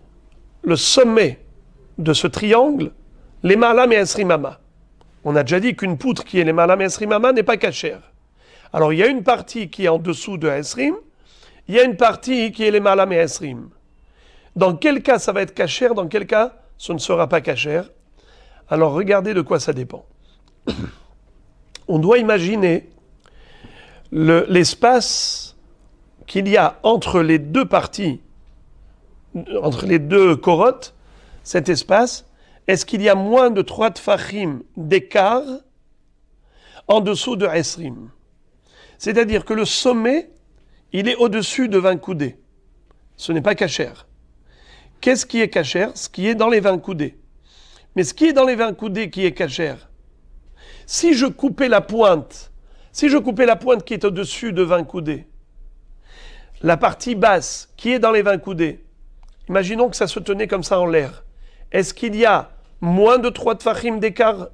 le sommet de ce triangle, les malam et esrimama. On a déjà dit qu'une poutre qui est les malam et esrimama n'est pas cachère. Alors il y a une partie qui est en dessous de Esrim, il y a une partie qui est les Malam et Esrim. Dans quel cas ça va être kasher, dans quel cas ce ne sera pas kasher? Alors regardez de quoi ça dépend. On doit imaginer l'espace qu'il y a entre les deux parties, entre les deux korotes, cet espace, est-ce qu'il y a moins de 3 tfachim d'écart en dessous de Esrim? C'est-à-dire que le sommet, il est au-dessus de 20 coudées. Ce n'est pas kasher. Qu'est-ce qui est kasher? Ce qui est dans les 20 coudées. Mais ce qui est dans les 20 coudées qui est kasher, si je coupais la pointe qui est au-dessus de 20 coudées, la partie basse qui est dans les 20 coudées, imaginons que ça se tenait comme ça en l'air. Est-ce qu'il y a moins de 3 tfachim d'écart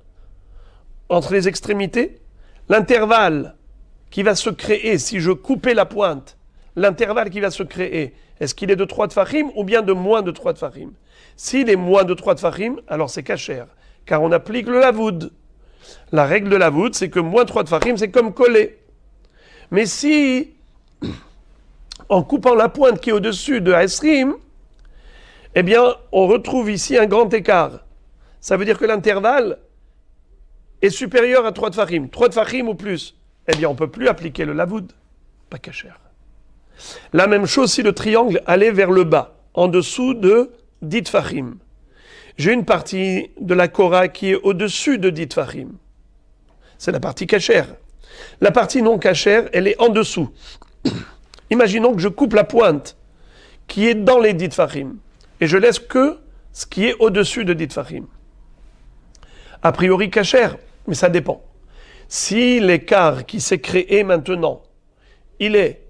entre les extrémités? L'intervalle qui va se créer, si je coupais la pointe, l'intervalle qui va se créer, est-ce qu'il est de 3 tfachim ou bien de moins de 3 tfachim? S'il est moins de 3 tfachim, alors c'est kasher, car on applique le lavoud. La règle de lavoud, c'est que moins 3 tfachim, c'est comme coller. Mais si, en coupant la pointe qui est au-dessus de Esrim, eh bien, on retrouve ici un grand écart. Ça veut dire que l'intervalle est supérieur à 3 tfachim. 3 tfachim ou plus. Eh bien, on ne peut plus appliquer le lavoud. Pas kasher. La même chose si le triangle allait vers le bas, en dessous de 10 tfachim. J'ai une partie de la Korah qui est au-dessus de 10 tfachim. C'est la partie kasher. La partie non kasher, elle est en dessous. Imaginons que je coupe la pointe qui est dans les 10 tfachim. Et je laisse que ce qui est au-dessus de 10 tfachim. A priori kasher, mais ça dépend. Si l'écart qui s'est créé maintenant, il est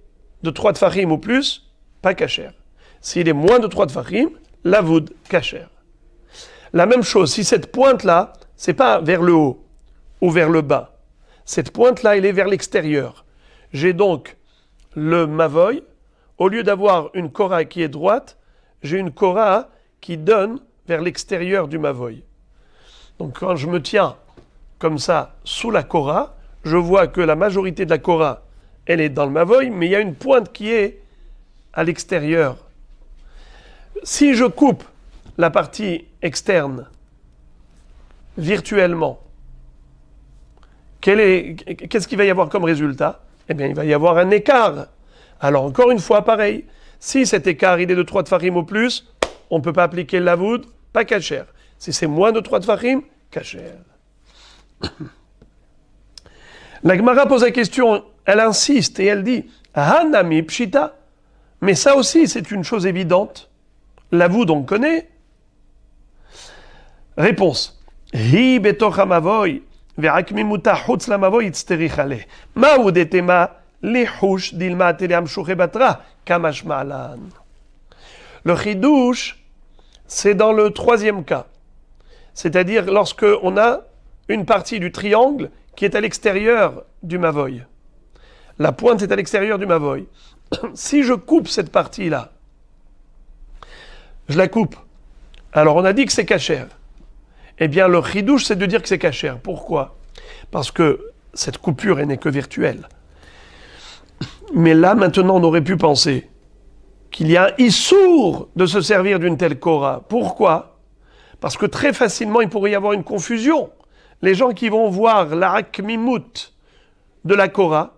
de 3 tfachim ou plus, pas kasher. S'il est moins de 3 tfachim, lavoud, kasher. La même chose, si cette pointe-là, c'est pas vers le haut ou vers le bas. Cette pointe-là, elle est vers l'extérieur. J'ai donc le mavoy, au lieu d'avoir une Korah qui est droite, j'ai une Korah qui donne vers l'extérieur du mavoy. Donc quand je me tiens comme ça sous la Korah, je vois que la majorité de la Korah, elle est dans le mavoy, mais il y a une pointe qui est à l'extérieur. Si je coupe la partie externe virtuellement, qu'est-ce qu'il va y avoir comme résultat? Eh bien, il va y avoir un écart. Alors, encore une fois, pareil. Si cet écart, il est de 3 tfachim ou plus, on ne peut pas appliquer le lavoud, pas kasher. Si c'est moins de 3 tfachim, kasher. La Gemara pose la question, elle insiste et elle dit Hanami pshita. Mais ça aussi, c'est une chose évidente. Lavoud, on connaît. Réponse Hi betoch hamavoy ve'akmimuta chutz lamavoy itzterich aleh. Ma'u detema lihush dilma teleam shuche batra kamash ma'alan. Le chidouche, c'est dans le troisième cas. C'est-à-dire lorsque on a une partie du triangle qui est à l'extérieur du mavoy. La pointe est à l'extérieur du mavoy. Si je coupe cette partie-là, je la coupe. Alors on a dit que c'est kasher. Eh bien le chidouche, c'est de dire que c'est kasher. Pourquoi? Parce que cette coupure, elle n'est que virtuelle. Mais là, maintenant, on aurait pu penser qu'il y a un issour de se servir d'une telle Korah. Pourquoi? Parce que très facilement, il pourrait y avoir une confusion. Les gens qui vont voir la hakmimut de la Korah,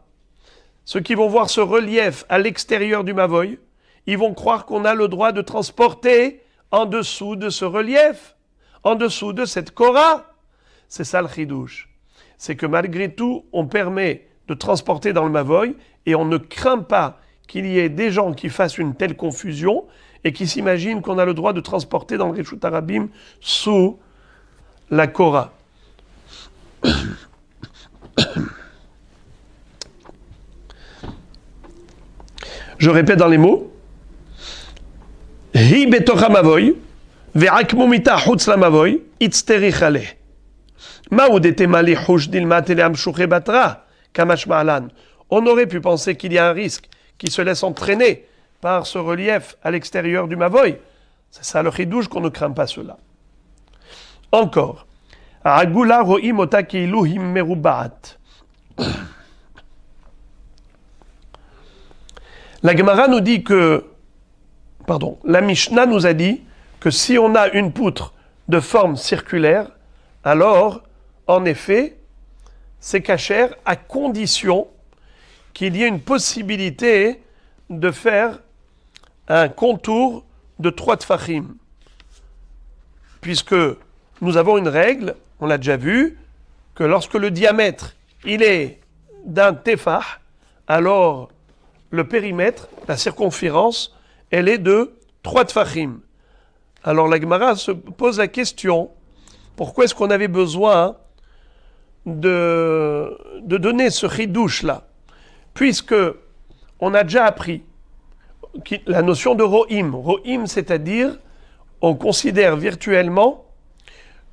ceux qui vont voir ce relief à l'extérieur du mavoy, ils vont croire qu'on a le droit de transporter en dessous de ce relief, en dessous de cette Korah. C'est ça le chidouche. C'est que malgré tout, on permet de transporter dans le mavoy et on ne craint pas qu'il y ait des gens qui fassent une telle confusion et qui s'imaginent qu'on a le droit de transporter dans le Reshut Harabim sous la Korah. Je répète dans les mots. Hi betoch hamavoy ve'akmumita chutz lamavoy itzterich aleh. Ma'u detema lihush dilma teleam shuche batra kamash ma'alan. On aurait pu penser qu'il y a un risque qui se laisse entraîner par ce relief à l'extérieur du mavoy. C'est ça le chidouche, qu'on ne craint pas cela. Encore. Agula ro'im ota keilu him merubaat. La Gemara nous dit que, la Mishnah nous a dit que si on a une poutre de forme circulaire, alors, en effet, c'est cachère à condition qu'il y ait une possibilité de faire un contour de 3 tfachim. Puisque nous avons une règle, on l'a déjà vu, que lorsque le diamètre il est d'un tefah, alors le périmètre, la circonférence, elle est de 3 tfachim. Alors la Gemara se pose la question, pourquoi est-ce qu'on avait besoin de donner ce chidouche là, puisque on a déjà appris la notion de rohim. Rohim, c'est-à-dire, on considère virtuellement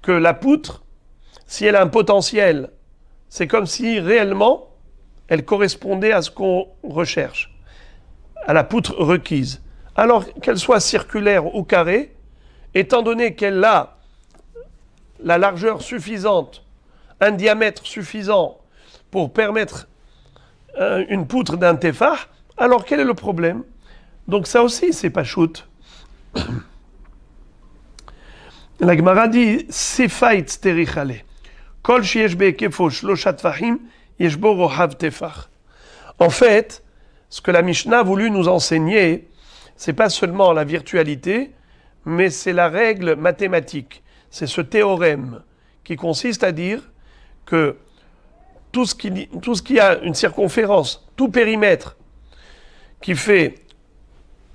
que la poutre, si elle a un potentiel, c'est comme si réellement elle correspondait à ce qu'on recherche, à la poutre requise. Alors qu'elle soit circulaire ou carrée, étant donné qu'elle a la largeur suffisante, un diamètre suffisant pour permettre une poutre d'un tefah, alors quel est le problème? Donc ça aussi, c'est pas shoot. La Gemara dit Sefait terichale. Kol sheyesh be'ekefo shlosha tfachim yesh bo rohav tefach. En fait, ce que la Mishnah a voulu nous enseigner, c'est pas seulement la virtualité, mais c'est la règle mathématique. C'est ce théorème qui consiste à dire que tout ce qui a une circonférence, tout périmètre qui fait,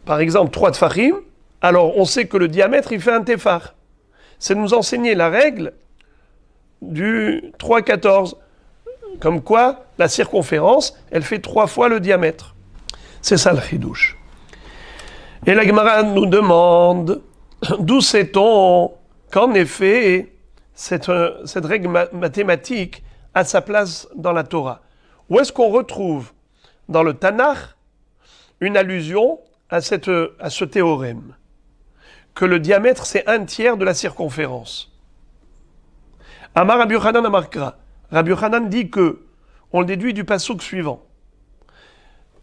par exemple, 3 tfachim, alors on sait que le diamètre, il fait un tefach. C'est de nous enseigner la règle du 3,14. Comme quoi, la circonférence, elle fait 3 fois le diamètre. C'est ça le chidouche. Et la Gemara nous demande, d'où sait-on qu'en effet, cette règle mathématique a sa place dans la Torah? Où est-ce qu'on retrouve dans le Tanakh une allusion à ce théorème? Que le diamètre, c'est 1/3 de la circonférence. Amar Rabbi Yochanan Amarkra. Rabbi Yochanan dit que, on le déduit du passouk suivant.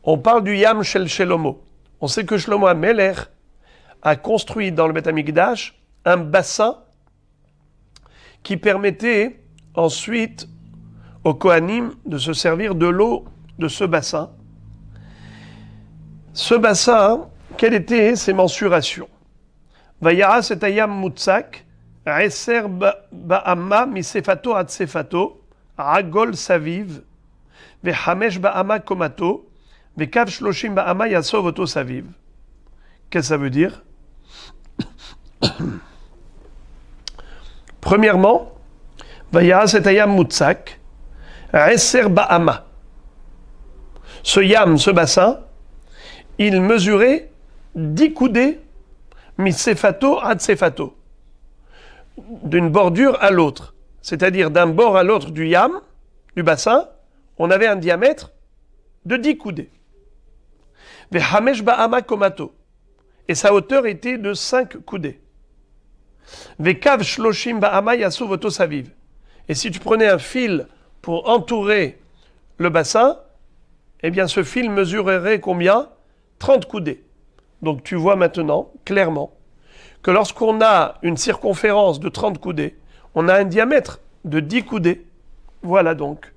On parle du Yam Shel Shelomo. On sait que Shlomo HaMelech a construit dans le Beth Amikdash un bassin qui permettait ensuite aux Kohanim de se servir de l'eau de ce bassin. Ce bassin, quelles étaient ses mensurations? Vayara setayam mutzak, eser ba'ama misefato ad sefato, agol saviv, vehamesh ba'ama komato, vekav shloshim ba'ama yasov oto saviv. Qu'est-ce que ça veut dire? Premièrement, Vayara setayam mutzak, eser ba'ama. Ce yam, ce bassin, il mesurait 10 coudées misefato ad sefato, d'une bordure à l'autre, c'est-à-dire d'un bord à l'autre du yam, du bassin, on avait un diamètre de 10 coudées. Vehamesh ba'ama komato, et sa hauteur était de 5 coudées. Vekav shloshim ba'ama yasu voto saviv, et si tu prenais un fil pour entourer le bassin, eh bien ce fil mesurerait combien? 30 coudées. Donc tu vois maintenant, clairement, que lorsqu'on a une circonférence de 30 coudées, on a un diamètre de 10 coudées. Voilà donc.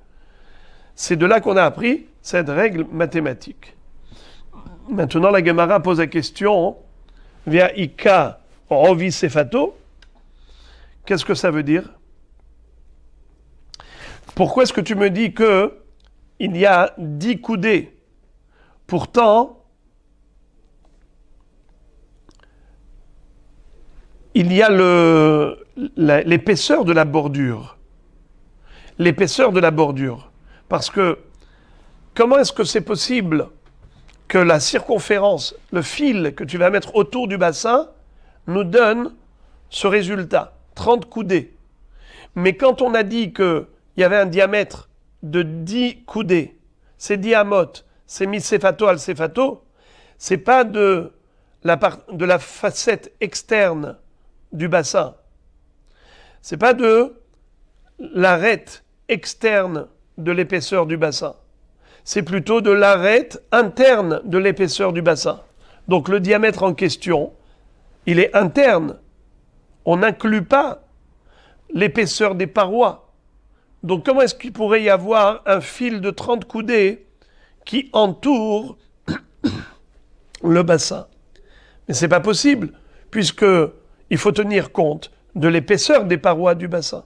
C'est de là qu'on a appris cette règle mathématique. Maintenant, la Gemara pose la question, via Ika Rovi Sefato, qu'est-ce que ça veut dire? Pourquoi est-ce que tu me dis que il y a 10 coudées? Pourtant, il y a l'épaisseur de la bordure. L'épaisseur de la bordure. Parce que, comment est-ce que c'est possible que la circonférence, le fil que tu vas mettre autour du bassin, nous donne ce résultat, 30 coudées. Mais quand on a dit qu'il y avait un diamètre de 10 coudées, c'est diamot, c'est misefato al sefato, c'est pas de la facette externe du bassin. C'est pas de l'arête externe de l'épaisseur du bassin. c'est plutôt de l'arête interne de l'épaisseur du bassin. Donc le diamètre en question, il est interne. On n'inclut pas l'épaisseur des parois. Donc comment est-ce qu'il pourrait y avoir un fil de 30 coudées qui entoure le bassin? Mais ce n'est pas possible, puisqu'il faut tenir compte de l'épaisseur des parois du bassin.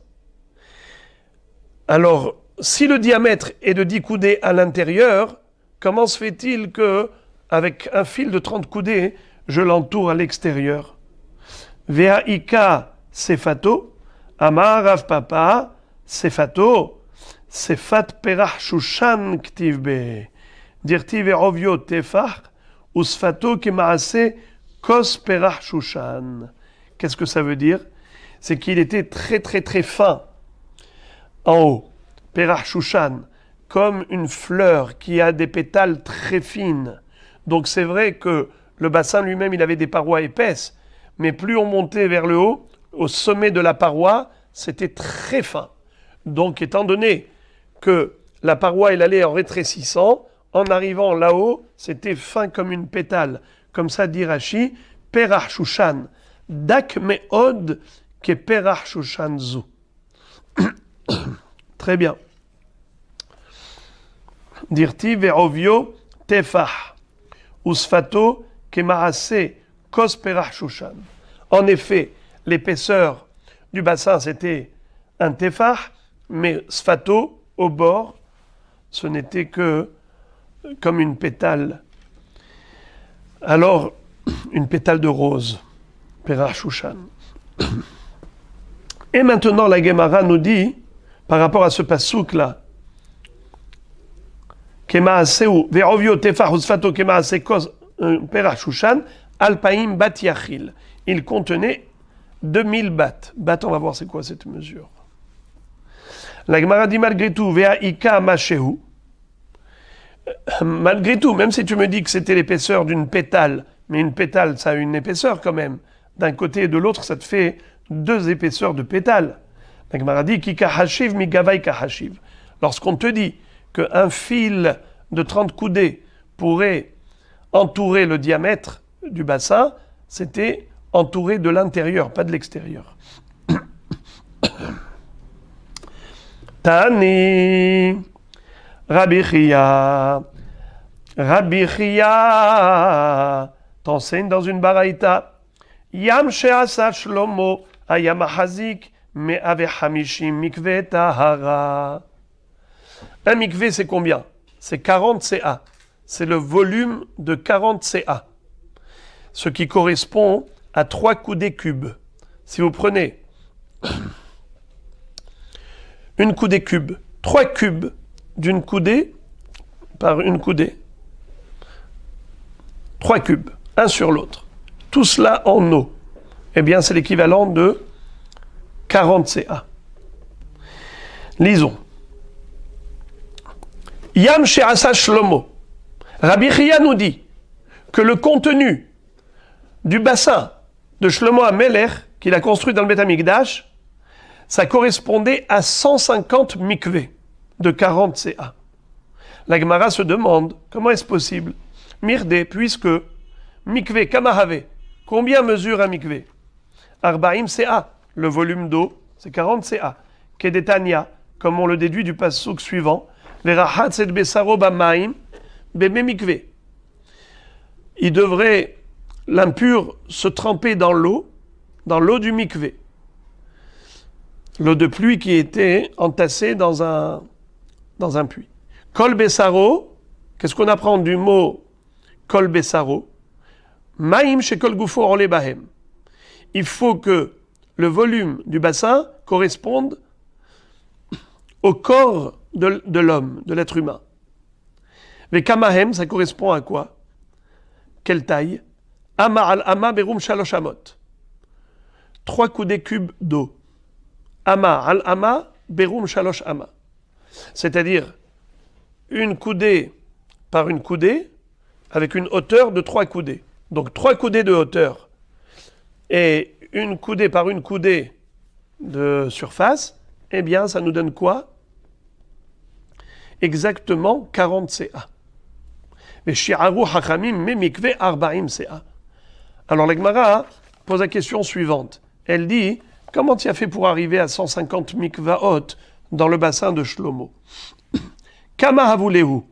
Alors, si le diamètre est de 10 coudées à l'intérieur, comment se fait-il que, avec un fil de 30 coudées, je l'entoure à l'extérieur? Ve'aika sefato, amar Rav Papa, sefato, sefat perach shushan ktivbe, dirti ve'ovio tefach, usfato kemaase kos perach shushan. Qu'est-ce que ça veut dire? C'est qu'il était très très très fin en haut. Perach shushan, comme une fleur qui a des pétales très fines. Donc c'est vrai que le bassin lui-même, il avait des parois épaisses, mais plus on montait vers le haut, au sommet de la paroi, c'était très fin. Donc étant donné que la paroi, elle allait en rétrécissant, en arrivant là-haut, c'était fin comme une pétale. Comme ça dit Rashi, Perach shushan, dak me'od ke perach shushan zu. Très bien. Dirti ve'ovio tefach, usfato kemaase kos perach shushan. En effet, l'épaisseur du bassin, c'était un tefach, mais sfato, au bord, ce n'était que comme une pétale. Alors, une pétale de rose, perach shushan. Et maintenant, la Gemara nous dit, par rapport à ce passouk-là, Kemaaseu, ve'ovio tefach usfato kemaase kos perach shushan, alpaim bat yachil. Il contenait 2000 bat. Bat, on va voir c'est quoi cette mesure. La Gemara dit malgré tout, ve'aika mashehu. Malgré tout, même si tu me dis que c'était l'épaisseur d'une pétale, mais une pétale, ça a une épaisseur quand même. D'un côté et de l'autre, ça te fait 2 épaisseurs de pétale. La Gemara dit ki kahashiv mi gavai kahashiv. Lorsqu'on te dit qu'un fil de 30 coudées pourrait entourer le diamètre du bassin, c'était entouré de l'intérieur, pas de l'extérieur. Tani Rabbi Chia t'enseigne dans une baraïta. Yam she'asa Shlomo ayam hazik me'ave hamishim mikve tahara. Un mikvé, c'est combien? C'est 40 CA. C'est le volume de 40 CA. Ce qui correspond à 3 coudées cubes. Si vous prenez une coudée cube, 3 cubes d'une coudée par une coudée, 3 cubes, un sur l'autre, tout cela en eau, eh bien c'est l'équivalent de 40 CA. Lisons. Yam she'asa Shlomo. Rabbi Chia nous dit que le contenu du bassin de Shlomo HaMelech, qu'il a construit dans le Beth Amikdash, ça correspondait à 150 mikveh de 40 CA. La Gemara se demande comment est-ce possible? Mirde, puisque mikveh kamahave, combien mesure un mikveh? Arbaim CA, le volume d'eau, c'est 40 CA. Kedetania, comme on le déduit du passouk suivant, Verahatz et besaro bamaim beme mikveh. Il devrait, l'impur, se tremper dans l'eau du mikveh. L'eau de pluie qui était entassée dans un puits. Kol besaro, qu'est-ce qu'on apprend du mot kol besaro? Maim shekol gufo orle bahem. Il faut que le volume du bassin corresponde au corps de l'homme, de l'être humain. Mais kamahem, ça correspond à quoi? Quelle taille? Ama al ama berum shalosh amot. 3 coudées cubes d'eau. Ama al ama berum shalosh ama. C'est-à-dire une coudée par une coudée avec une hauteur de 3 coudées. Donc 3 coudées de hauteur et une coudée par une coudée de surface, eh bien ça nous donne quoi? exactement 40 CA. Mais shi'aru hachamim me mikve 40 CA. Alors la Gemara pose la question suivante. Elle dit, comment tu as fait pour arriver à 150 mikvaot dans le bassin de Shlomo? Kama havulehu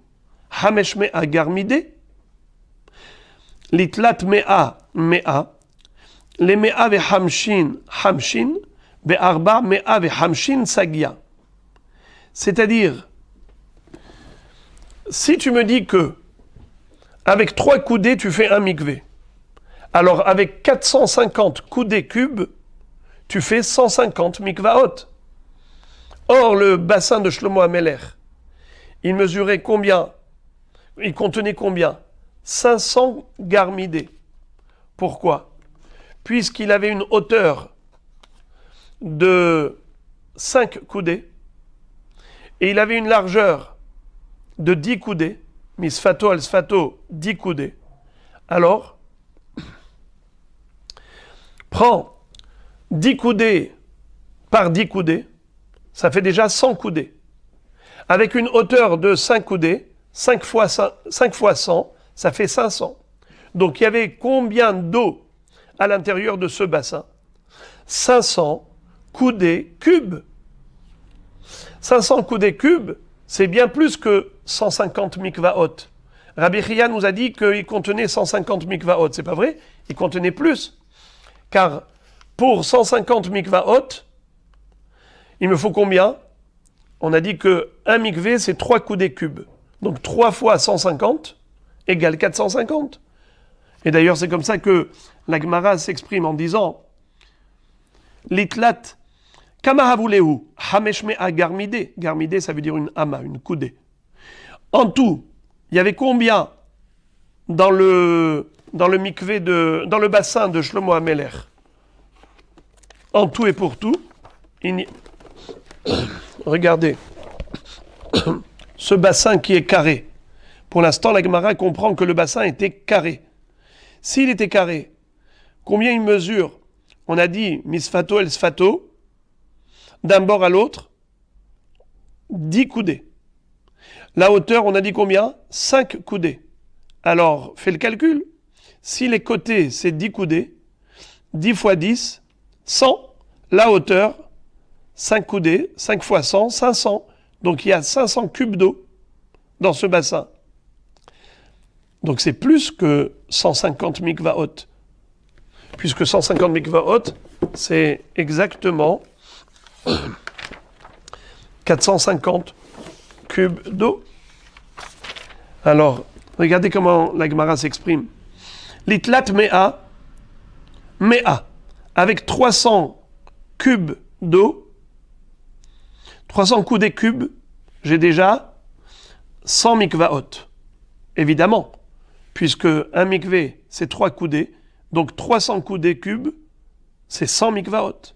hamesh mea garmide litlat mea mea le mea ve hamshin hamshin be arba mea ve hamshin sagia. C'est-à-dire, si tu me dis que avec 3 coudées tu fais un mikvé, alors avec 450 coudées cubes tu fais 150 mikvaot. Or le bassin de Shlomo HaMelech, il mesurait combien? Il contenait combien? 500 garmidés. Pourquoi? Puisqu'il avait une hauteur de 5 coudées et il avait une largeur de 10 coudées, misfato al sfato 10 coudées. Alors, prends 10 coudées par 10 coudées, ça fait déjà 100 coudées. Avec une hauteur de 5 coudées, 5 fois 100, ça fait 500. Donc il y avait combien d'eau à l'intérieur de ce bassin? 500 coudées cubes. 500 coudées cubes, c'est bien plus que 150 mikvaot. Rabbi Chia nous a dit qu'il contenait 150 mikvaot. C'est pas vrai? Il contenait plus. Car pour 150 mikvaot, il me faut combien? On a dit que un mikvé, c'est 3 coudées cubes. Donc 3 fois 150 égale 450. Et d'ailleurs, c'est comme ça que la Gemara s'exprime en disant Litlat kama havulehu hamesh mea garmide. Garmide, ça veut dire une hama, une coudée. En tout, il y avait combien dans le mikvé dans le bassin de Shlomo HaMelech? En tout et pour tout, regardez, ce bassin qui est carré. Pour l'instant, la Gemara comprend que le bassin était carré. S'il était carré, combien il mesure? On a dit misfato el sfato, d'un bord à l'autre, 10 coudées. La hauteur, on a dit combien? 5 coudées. Alors, fais le calcul. Si les côtés, c'est 10 coudées, 10 fois 10, 100. La hauteur, 5 coudées, 5 fois 100, 500. Donc il y a 500 cubes d'eau dans ce bassin. Donc c'est plus que 150 mikvaot. Puisque 150 mikvaot, c'est exactement 450 cubes d'eau. Alors, regardez comment la Gemara s'exprime. Litlat mea, mea, avec 300 cubes d'eau, 300 coudées cubes, j'ai déjà 100 mikvaot. Évidemment, puisque un mikvé, c'est 3 coudées, donc 300 coudées cubes, c'est 100 mikvaot.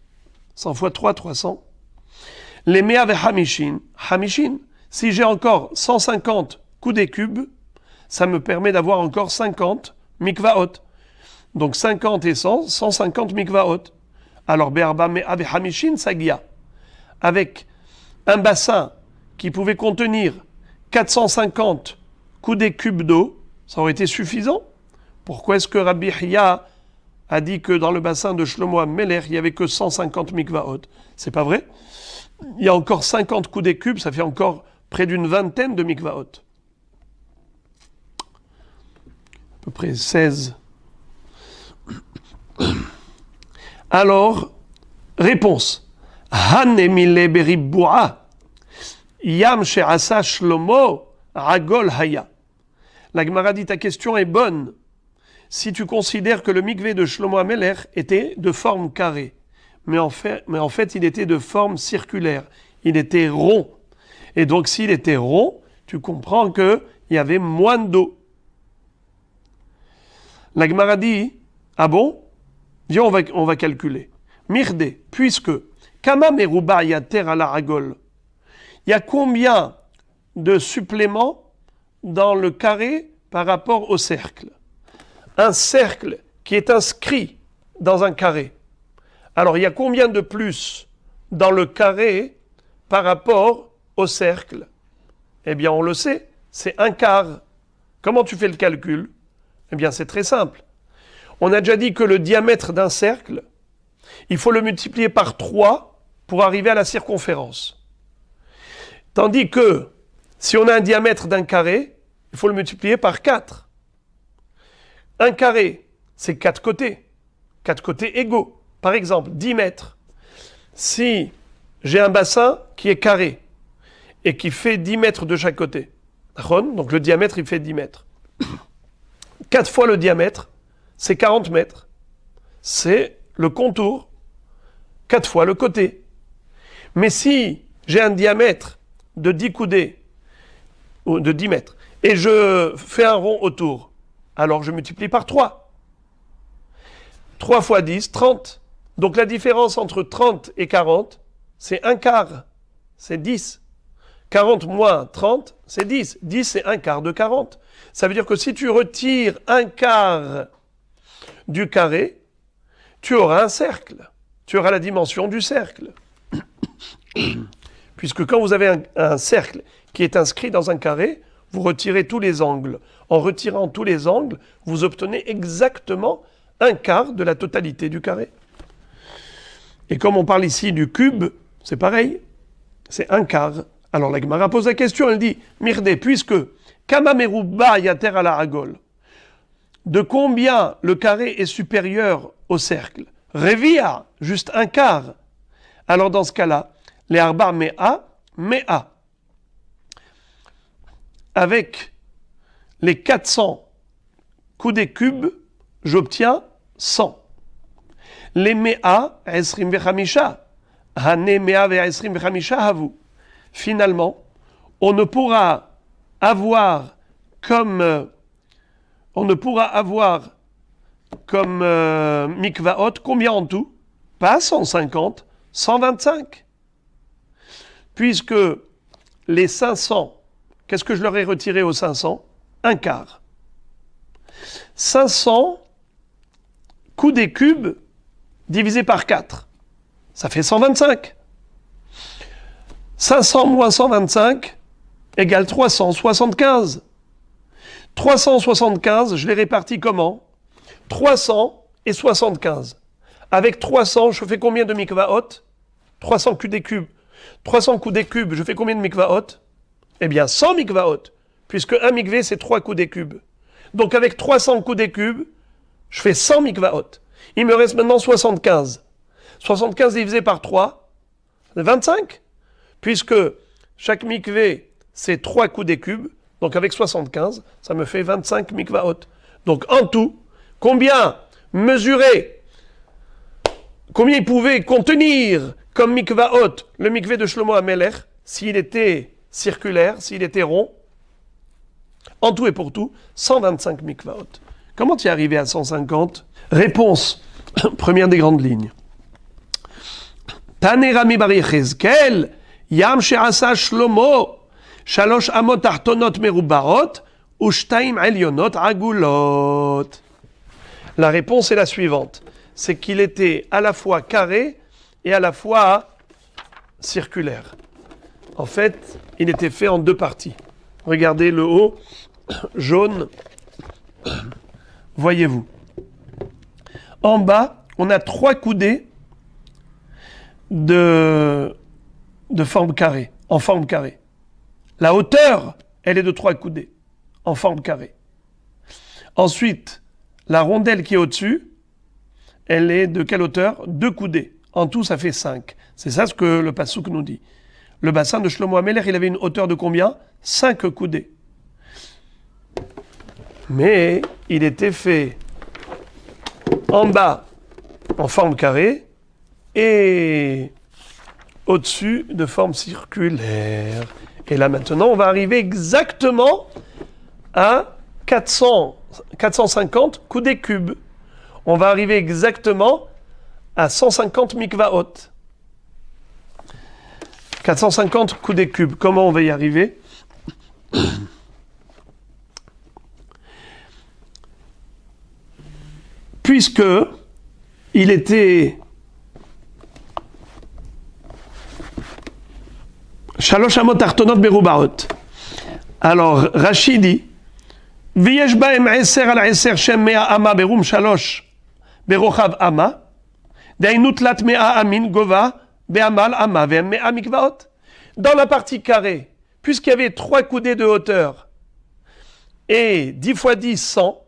100 fois 3, 300. Les mea ve hamishin, hamishin, si j'ai encore 150 coudées cubes, ça me permet d'avoir encore 50 mikvaot. Donc 50 et 100, 150 mikvaot. Alors be'arba mea ve hamishin sagia. Avec un bassin qui pouvait contenir 450 coudées cubes d'eau, ça aurait été suffisant. Pourquoi est-ce que Rabbi Chia a dit que dans le bassin de Shlomo HaMelech, il n'y avait que 150 mikvaot? C'est pas vrai. Il y a encore 50 coudées cubes, ça fait encore près d'une vingtaine de mikvaot. À peu près 16. Alors, réponse. Hanemile beribboua, yam she'asa Shlomo, agol haya. La Gemara dit ta question est bonne si tu considères que le mikvé de Shlomo HaMelech était de forme carrée. Mais en fait, il était de forme circulaire. Il était rond. Et donc, s'il était rond, tu comprends qu'il y avait moins d'eau. La Gemara dit, ah bon? Viens, on va calculer. Mirde, puisque, Kama meruba yater ala agol. Il y a combien de suppléments dans le carré par rapport au cercle? Un cercle qui est inscrit dans un carré. Alors, il y a combien de plus dans le carré par rapport au cercle? Eh bien, on le sait, c'est un quart. Comment tu fais le calcul? Eh bien, c'est très simple. On a déjà dit que le diamètre d'un cercle, il faut le multiplier par 3 pour arriver à la circonférence. Tandis que, si on a un diamètre d'un carré, il faut le multiplier par 4. Un carré, c'est 4 côtés. 4 côtés égaux. Par exemple, 10 mètres. Si j'ai un bassin qui est carré et qui fait 10 mètres de chaque côté, donc le diamètre, il fait 10 mètres. 4 fois le diamètre, c'est 40 mètres. C'est le contour, 4 fois le côté. Mais si j'ai un diamètre de 10 coudées, ou de 10 mètres, et je fais un rond autour, alors je multiplie par 3. 3 fois 10, 30. Donc la différence entre 30 et 40, c'est un quart, c'est 10. 40 moins 30, c'est 10. 10, c'est un quart de 40. Ça veut dire que si tu retires un quart du carré, tu auras un cercle. Tu auras la dimension du cercle. Puisque quand vous avez un cercle qui est inscrit dans un carré, vous retirez tous les angles. En retirant tous les angles, vous obtenez exactement un quart de la totalité du carré. Et comme on parle ici du cube, c'est pareil, c'est un quart. Alors la Gemara pose la question, elle dit, Mirdé, puisque Kama Meruba Yater à la Hagol, de combien le carré est supérieur au cercle? Revia, juste un quart. Alors dans ce cas-là, les Arba Mea, avec les 400 coudées cubes, j'obtiens 100. Les Mea, Esrim Vechamisha, Hane Mea Esrim Vechamisha Havu. Finalement, on ne pourra avoir comme mikvaot, combien en tout? Pas 150, 125. Puisque les 500, qu'est-ce que je leur ai retiré aux 500? Un quart. 500 coudées cubes divisé par 4. Ça fait 125. 500 moins 125 égale 375. 375, je l'ai réparti comment? 300 et 75. Avec 300, je fais combien de mikvaot? 300 coudées cubes. 300 coudées cubes, je fais combien de mikvaot? Eh bien, 100 mikvaot, puisque un mikvé, c'est 3 coudées cubes. Donc, avec 300 coudées cubes, je fais 100 mikvaot. Il me reste maintenant 75. 75 divisé par 3, c'est 25. Puisque chaque mikvé, c'est 3 coudées cubes. Donc, avec 75, ça me fait 25 mikvaot. Donc, en tout, combien il pouvait contenir comme mikvaot le mikvé de Shlomo HaMelech, s'il était circulaire, s'il était rond? En tout et pour tout, 125 mikvaot. Comment tu es arrivé à 150? Réponse, première des grandes lignes. Tane Rami bar Yechezkel, Yam she'asa Shlomo, Shalosh amot tartonot merubarot, ushtaim elionot agulot. La réponse est la suivante. C'est qu'il était à la fois carré et à la fois circulaire. En fait, il était fait en deux parties. Regardez le haut, jaune. Voyez-vous. En bas, on a 3 coudées de forme carrée, en forme carrée. La hauteur, elle est de 3 coudées, en forme carrée. Ensuite, la rondelle qui est au-dessus, elle est de quelle hauteur? 2 coudées. En tout, ça fait 5. C'est ça ce que le Passouk nous dit. Le bassin de Shlomo HaMelech, il avait une hauteur de combien? 5 coudées. Mais il était fait en bas en forme carrée et au-dessus de forme circulaire. Et là maintenant, on va arriver exactement à 450 coudées cubes. On va arriver exactement à 150 mikvaot. 450 coudées cubes. Comment on va y arriver? Puisque il était Shalosh amot tartonot merubarot. Alors, Rashi dit, V'yesh ba'em 10 al 10 shem 100 ama berum 3 berochav ama, da'inu tlat 100 amin gova be'amal ama ve'em 100 mikvaot. Dans la partie carrée, puisqu'il y avait 3 coudées de hauteur et 10 fois 10, 100,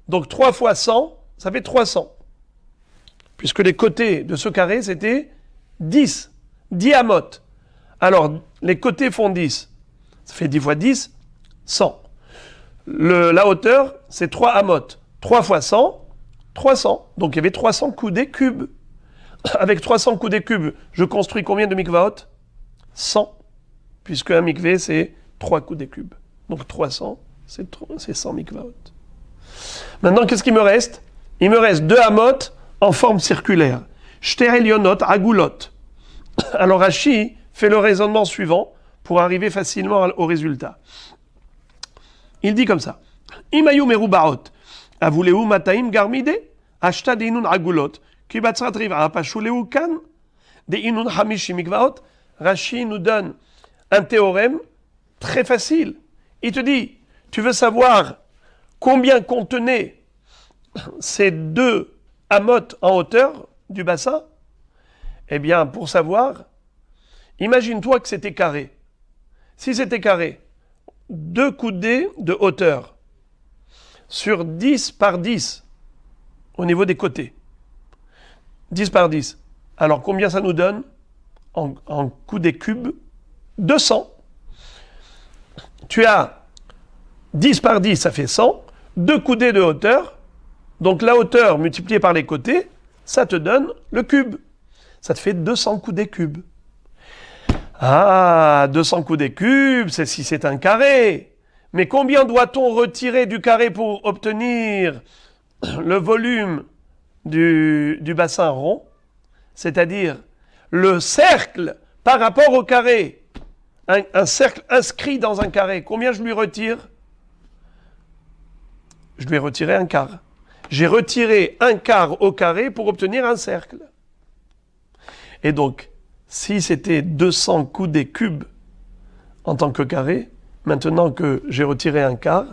donc 3 fois 100, ça fait 300. Puisque les côtés de ce carré, c'était 10 amotes. Alors, les côtés font 10. Ça fait 10 fois 10, 100. La hauteur, c'est 3 amotes. 3 fois 100, 300. Donc, il y avait 300 coudées cubes. Avec 300 coudées cubes, je construis combien de mikvaot? 100. Puisque un mikvé, c'est 3 coudées cubes. Donc, 300, c'est 100 mikvaot. Maintenant, qu'est-ce qu'il me reste? Il me reste 2 amotes en forme circulaire. Shte elionot agulot. Alors Rashi fait le raisonnement suivant pour arriver facilement au résultat. Il dit comme ça. Imayu merubaot. Avuleu mataim garmide. Ashta de inun agulot. Kibatzrat riva apashuleu kan. De inun hamishi mikvaot. Rashi nous donne un théorème très facile. Il te dit, tu veux savoir combien contenaient ces 2 amotes en hauteur du bassin? Eh bien, pour savoir, imagine-toi que c'était carré. Si c'était carré, 2 coudées de hauteur sur 10 par 10 au niveau des côtés. 10 par 10. Alors, combien ça nous donne en coudées cubes? 200. Tu as 10 par 10, ça fait 100. 2 coudées de hauteur. Donc la hauteur multipliée par les côtés, ça te donne le cube. Ça te fait 200 coudées cubes. Ah, 200 coudées cubes, c'est si c'est un carré. Mais combien doit-on retirer du carré pour obtenir le volume du bassin rond? C'est-à-dire le cercle par rapport au carré. Un cercle inscrit dans un carré. Combien je lui retire? Je lui ai retiré un quart. J'ai retiré un quart au carré pour obtenir un cercle. Et donc, si c'était 200 coudées cubes en tant que carré, maintenant que j'ai retiré un quart,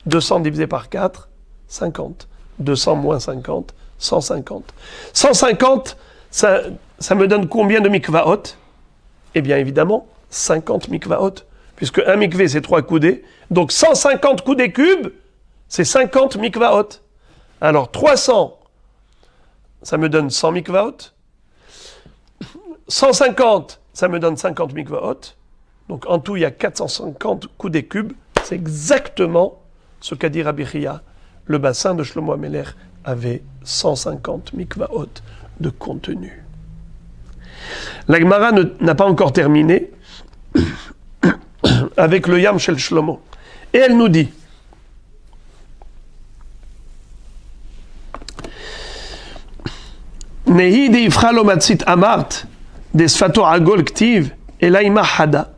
200 divisé par 4, 50. 200 moins 50, 150. 150, ça me donne combien de mikvaot? Eh bien, évidemment, 50 mikvaot. Puisque un mikvé, c'est 3 coudées. Donc, 150 coudées cubes, c'est 50 mikvaot. Alors, 300, ça me donne 100 mikvaot. 150, ça me donne 50 mikvaot. Donc, en tout, il y a 450 coudées cubes. C'est exactement ce qu'a dit Rabbi Chia. Le bassin de Shlomo HaMelech avait 150 mikvaot de contenu. La Gemara n'a pas encore terminé avec le Yam Shel Shlomo. Et elle nous dit, Nehi de Ifra lo matzit amart, des sfato agol ktiv, et laïma hada.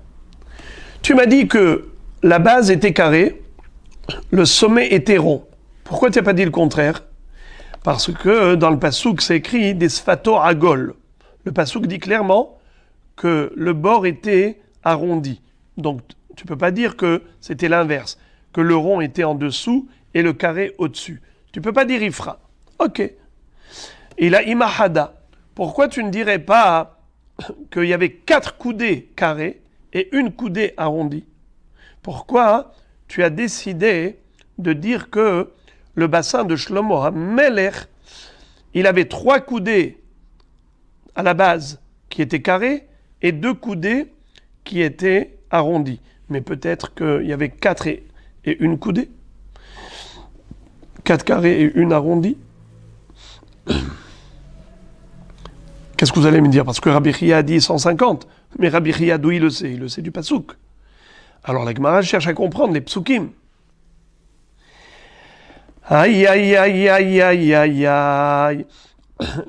Tu m'as dit que la base était carrée, le sommet était rond. Pourquoi tu n'as pas dit le contraire? Parce que dans le pasouk, c'est écrit des sfato agol. Le pasouk dit clairement que le bord était arrondi. Donc, tu ne peux pas dire que c'était l'inverse, que le rond était en dessous et le carré au-dessus. Tu ne peux pas dire Ifra. Ok. Et la imahada. Pourquoi tu ne dirais pas qu'il y avait 4 coudées carrées et une coudée arrondie? Pourquoi tu as décidé de dire que le bassin de Shlomo HaMelech, il avait 3 coudées à la base qui étaient carrées et 2 coudées qui étaient arrondies. Mais peut-être qu'il y avait 4 et une coudée. 4 carrés et une arrondie. Qu'est-ce que vous allez me dire? Parce que Rabbi Chia a dit 150. Mais Rabbi Chia, d'où il le sait? Il le sait du pasouk. Alors la Gemara cherche à comprendre les psukim. Aïe, aïe, aïe, aïe, aïe, aïe, aïe.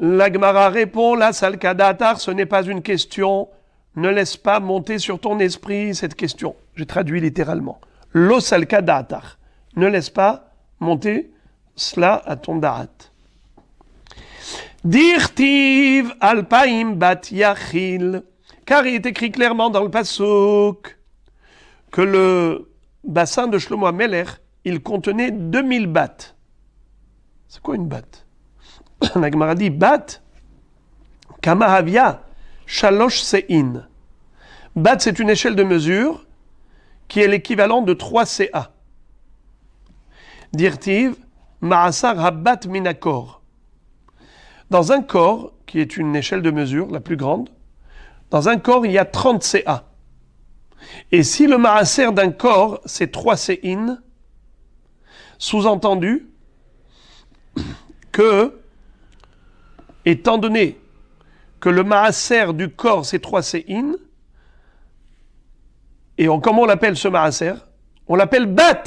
La Gemara répond, la salkadatar, ce n'est pas une question. Ne laisse pas monter sur ton esprit cette question. J'ai traduit littéralement. Lo salkadatar. Ne laisse pas monter cela à ton da'at. Dirtiv alpaim bat yachil. Car il est écrit clairement dans le pasouk que le bassin de Shlomo HaMelech, il contenait 2000 battes. C'est quoi une batte? La Gemara dit batte, kama havia, shalosh sein. Batte, c'est une échelle de mesure qui est l'équivalent de 3 CA. Dirtiv, ma'asar habat minakor. Dans un corps, qui est une échelle de mesure la plus grande, dans un corps, il y a 30 CA. Et si le ma'aser d'un corps, c'est 3 CIN, sous-entendu que, étant donné que le ma'aser du corps, c'est 3 CIN, et comment on l'appelle ce ma'aser? On l'appelle bat.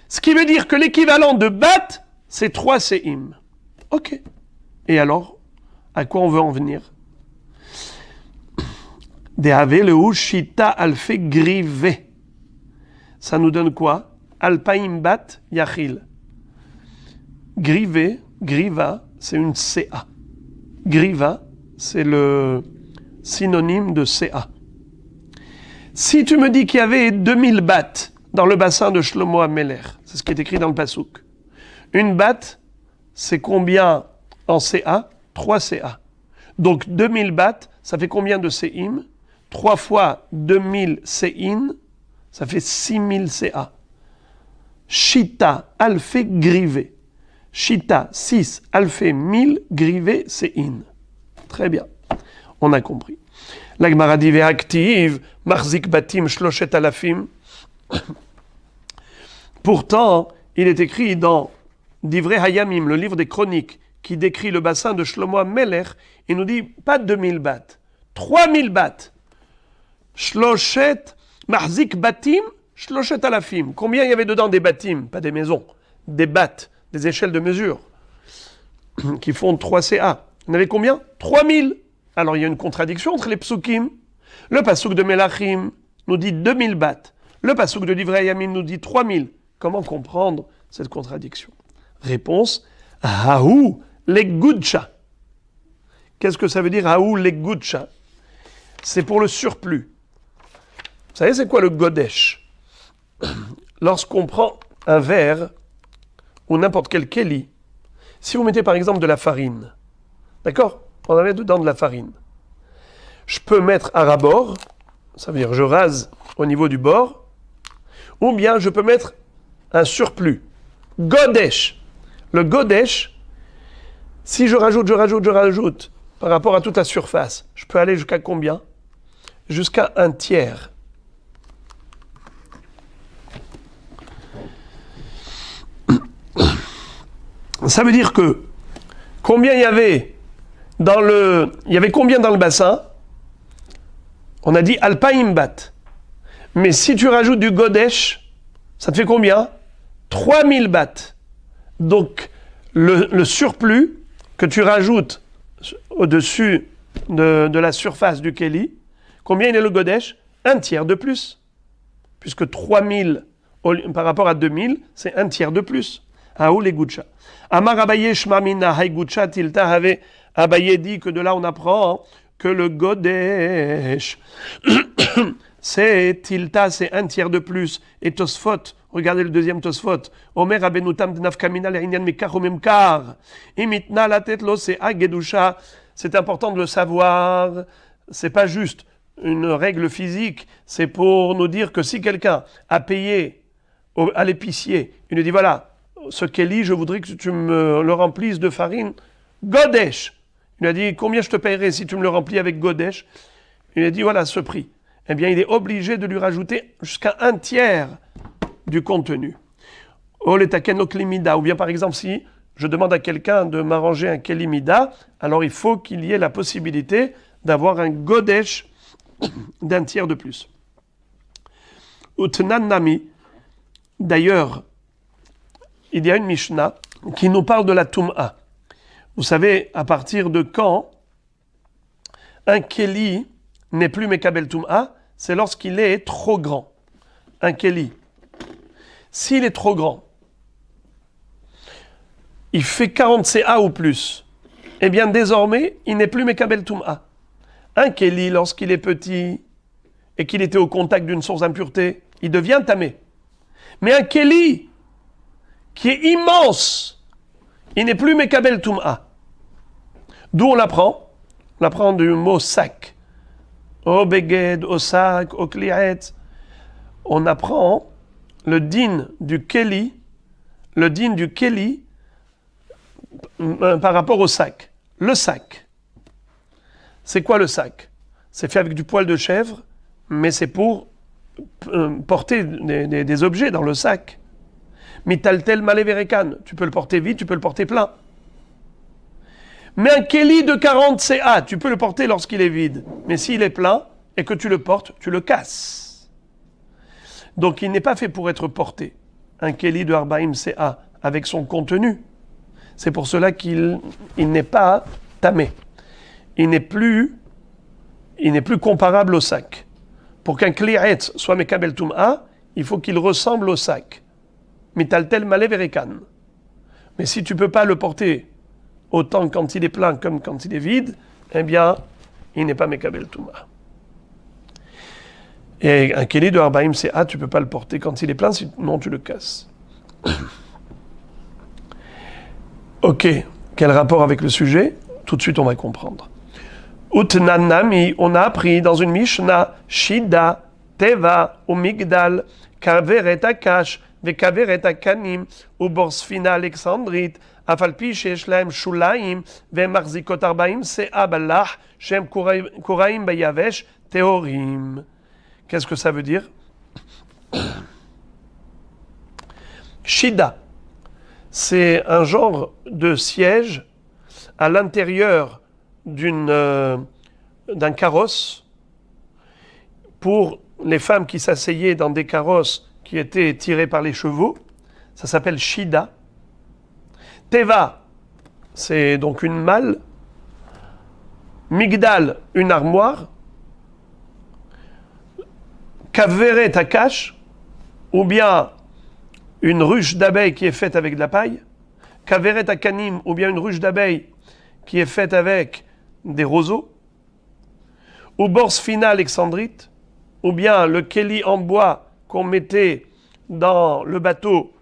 Ce qui veut dire que l'équivalent de bat, c'est 3 CIM. Ok. Et alors, à quoi on veut en venir? De'ave le shita alfe grive. Ça nous donne quoi? Alpaim bat yachil. Grive, griva, c'est une CA. Griva, c'est le synonyme de CA. Si tu me dis qu'il y avait 2000 battes dans le bassin de Shlomo HaMelech, c'est ce qui est écrit dans le Passouk. Une batte, c'est combien en CA? 3 CA. Donc 2000 battes, ça fait combien de CIM? 3 fois 2000 CIN, ça fait 6000 CA. Shita, alfe, grivé. Shita, 6, alfe, 1000, grivé, CIN. Très bien, on a compris. La Gemara dit active, marzik batim shloshet alafim. Pourtant, il est écrit dans Divrei Hayamim, le livre des chroniques, qui décrit le bassin de Shlomo HaMelech, il nous dit pas 2000 battes, 3000 battes. Shloshet, marzik batim, shloshet alafim. Combien il y avait dedans des batim, pas des maisons, des battes, des échelles de mesure, qui font 3 CA. Il y en avait combien? 3000. Alors il y a une contradiction entre les psukim. Le pasouk de Melachim nous dit 2000 battes. Le pasouk de Divrei Hayamim nous dit 3000. Comment comprendre cette contradiction? Réponse, Haou legudcha. Qu'est-ce que ça veut dire Haou legudcha? C'est pour le surplus. Vous savez c'est quoi le godesh? Lorsqu'on prend un verre ou n'importe quel keli, si vous mettez par exemple de la farine, d'accord? On en met dedans de la farine. Je peux mettre à ras-bord, ça veut dire je rase au niveau du bord, ou bien je peux mettre un surplus. Godesh. Le godesh, si je rajoute par rapport à toute la surface, je peux aller jusqu'à combien? Jusqu'à 1/3. Ça veut dire que combien il y avait combien dans le bassin? On a dit alpaim bat. Mais si tu rajoutes du godesh, ça te fait combien? 3000 bahts. Donc, le surplus que tu rajoutes au-dessus de la surface du keli, combien il est le godesh? 1/3 de plus. Puisque 3000 par rapport à 2000, c'est 1/3 de plus. Aou les gutcha. Amar Abaye shmamina hay gutcha tilta have. Abaye dit que de là on apprend que le godesh, c'est tilta, c'est 1/3 de plus. Et Tosfot, regardez le deuxième Tosfot. Omer abenutam dnafkamina l'erinyan mekar omemkar. Imitna la tête lo c'est agedusha. C'est important de le savoir. C'est pas juste une règle physique. C'est pour nous dire que si quelqu'un a payé à l'épicier, il nous dit voilà, ce keli, je voudrais que tu me le remplisses de farine godesh. Il a dit combien je te paierai si tu me le remplis avec godesh? Il a dit voilà ce prix. Eh bien, il est obligé de lui rajouter jusqu'à 1/3 du contenu. Ou bien par exemple, si je demande à quelqu'un de m'arranger un kelimida, alors il faut qu'il y ait la possibilité d'avoir un godesh d'1/3 de plus. Utnan nami, d'ailleurs, il y a une Mishnah qui nous parle de la Tum'a. Vous savez, à partir de quand un keli n'est plus Mekabel Tum'a, c'est lorsqu'il est trop grand. Un keli, s'il est trop grand, il fait 40 CA ou plus, eh bien désormais, il n'est plus Mekabel Tum'a. Un keli, lorsqu'il est petit et qu'il était au contact d'une source d'impureté, il devient tamé. Mais un keli qui est immense, il n'est plus mekabel tum'a. D'où on l'apprend? On l'apprend du mot sac. Au beged, au sac, au kli'et. On apprend le din du keli, par rapport au sac. Le sac. C'est quoi le sac? C'est fait avec du poil de chèvre, mais c'est pour porter des objets dans le sac. Mitaltel maleverekan, tu peux le porter vide, tu peux le porter plein. Mais un keli de 40 CA, tu peux le porter lorsqu'il est vide. Mais s'il est plein et que tu le portes, tu le casses. Donc il n'est pas fait pour être porté. Un keli de Arbaim CA avec son contenu. C'est pour cela qu'il n'est pas tamé. Il n'est plus comparable au sac. Pour qu'un kli'et soit mekabel tum'a, il faut qu'il ressemble au sac. Mitaltel maleverekan. Mais si tu ne peux pas le porter autant quand il est plein comme quand il est vide, eh bien, il n'est pas mekabel tum'a. Et un keli de Arbaim CA, tu ne peux pas le porter quand il est plein, sinon tu le casses. Ok, quel rapport avec le sujet? Tout de suite, on va comprendre. Utnanami, on a appris dans une Mishnah, Shida, Teva, ou Migdal, Kaveret Akash, Vekaveret Akanim, ou Borsfina Alexandrite, Afalpi Sheshlaim Shulaim, Vemarzikot Arbaim, Se'a Ballah, Shem Kuraim Bayavesh, Teorim. Qu'est-ce que ça veut dire? Shida, c'est un genre de siège à l'intérieur d'un carrosse pour les femmes qui s'asseyaient dans des carrosses qui étaient tirés par les chevaux. Ça s'appelle Shida. Teva, c'est donc une malle. Migdal, une armoire. Kaveret Akash, ou bien une ruche d'abeilles qui est faite avec de la paille. Kaveret Akanim, ou bien une ruche d'abeilles qui est faite avec des roseaux. Ou Borsfina Alexandrite, ou bien le keli en bois qu'on mettait dans le bateau.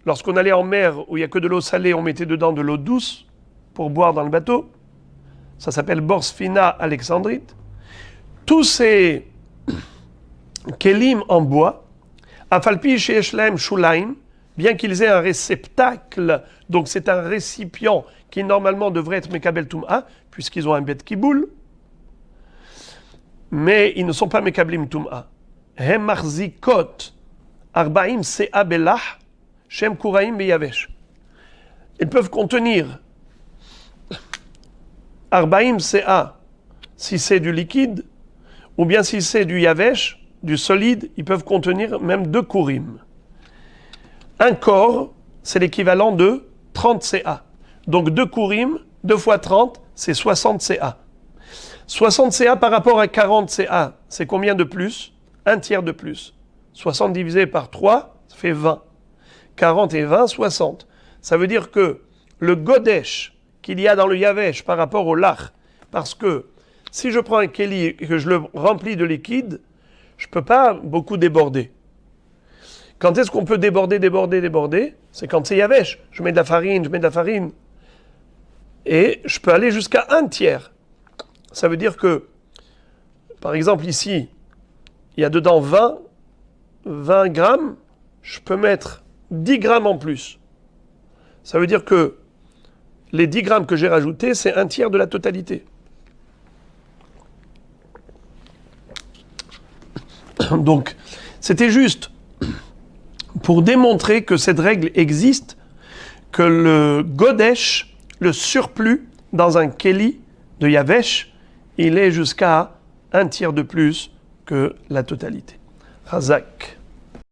Lorsqu'on allait en mer où il n'y a que de l'eau salée, on mettait dedans de l'eau douce pour boire dans le bateau. Ça s'appelle Borsfina Alexandrite. Tous ces kelim en bois, Afalpi Sheeshlaim Shulaim, bien qu'ils aient un réceptacle, donc c'est un récipient qui normalement devrait être Mekabel Tum'a, puisqu'ils ont un bet kiboul, mais ils ne sont pas Mekablim Tum'a. Hem Marzikot Arbaim Se'a Belah Shem Kuraim Beyavesh. Ils peuvent contenir Arbaim Se'a, si c'est du liquide, ou bien si c'est du Yavesh, du solide, ils peuvent contenir même 2 kurim. Un corps, c'est l'équivalent de 30 CA. Donc 2 kurim, 2 fois 30, c'est 60 CA. 60 CA par rapport à 40 CA, c'est combien de plus? Un tiers de plus. 60 divisé par 3, ça fait 20. 40 et 20, 60. Ça veut dire que le godesh qu'il y a dans le yavesh par rapport au lach, parce que si je prends un keli et que je le remplis de liquide, je ne peux pas beaucoup déborder. Quand est-ce qu'on peut déborder? C'est quand c'est yavesh. Je mets de la farine. Et je peux aller jusqu'à un tiers. Ça veut dire que, par exemple ici, il y a dedans 20 grammes, je peux mettre 10 grammes en plus. Ça veut dire que les 10 grammes que j'ai rajoutés, c'est un tiers de la totalité. Donc, c'était juste pour démontrer que cette règle existe, que le godesh, le surplus dans un keli de yavesh, il est jusqu'à un tiers de plus que la totalité. Razak.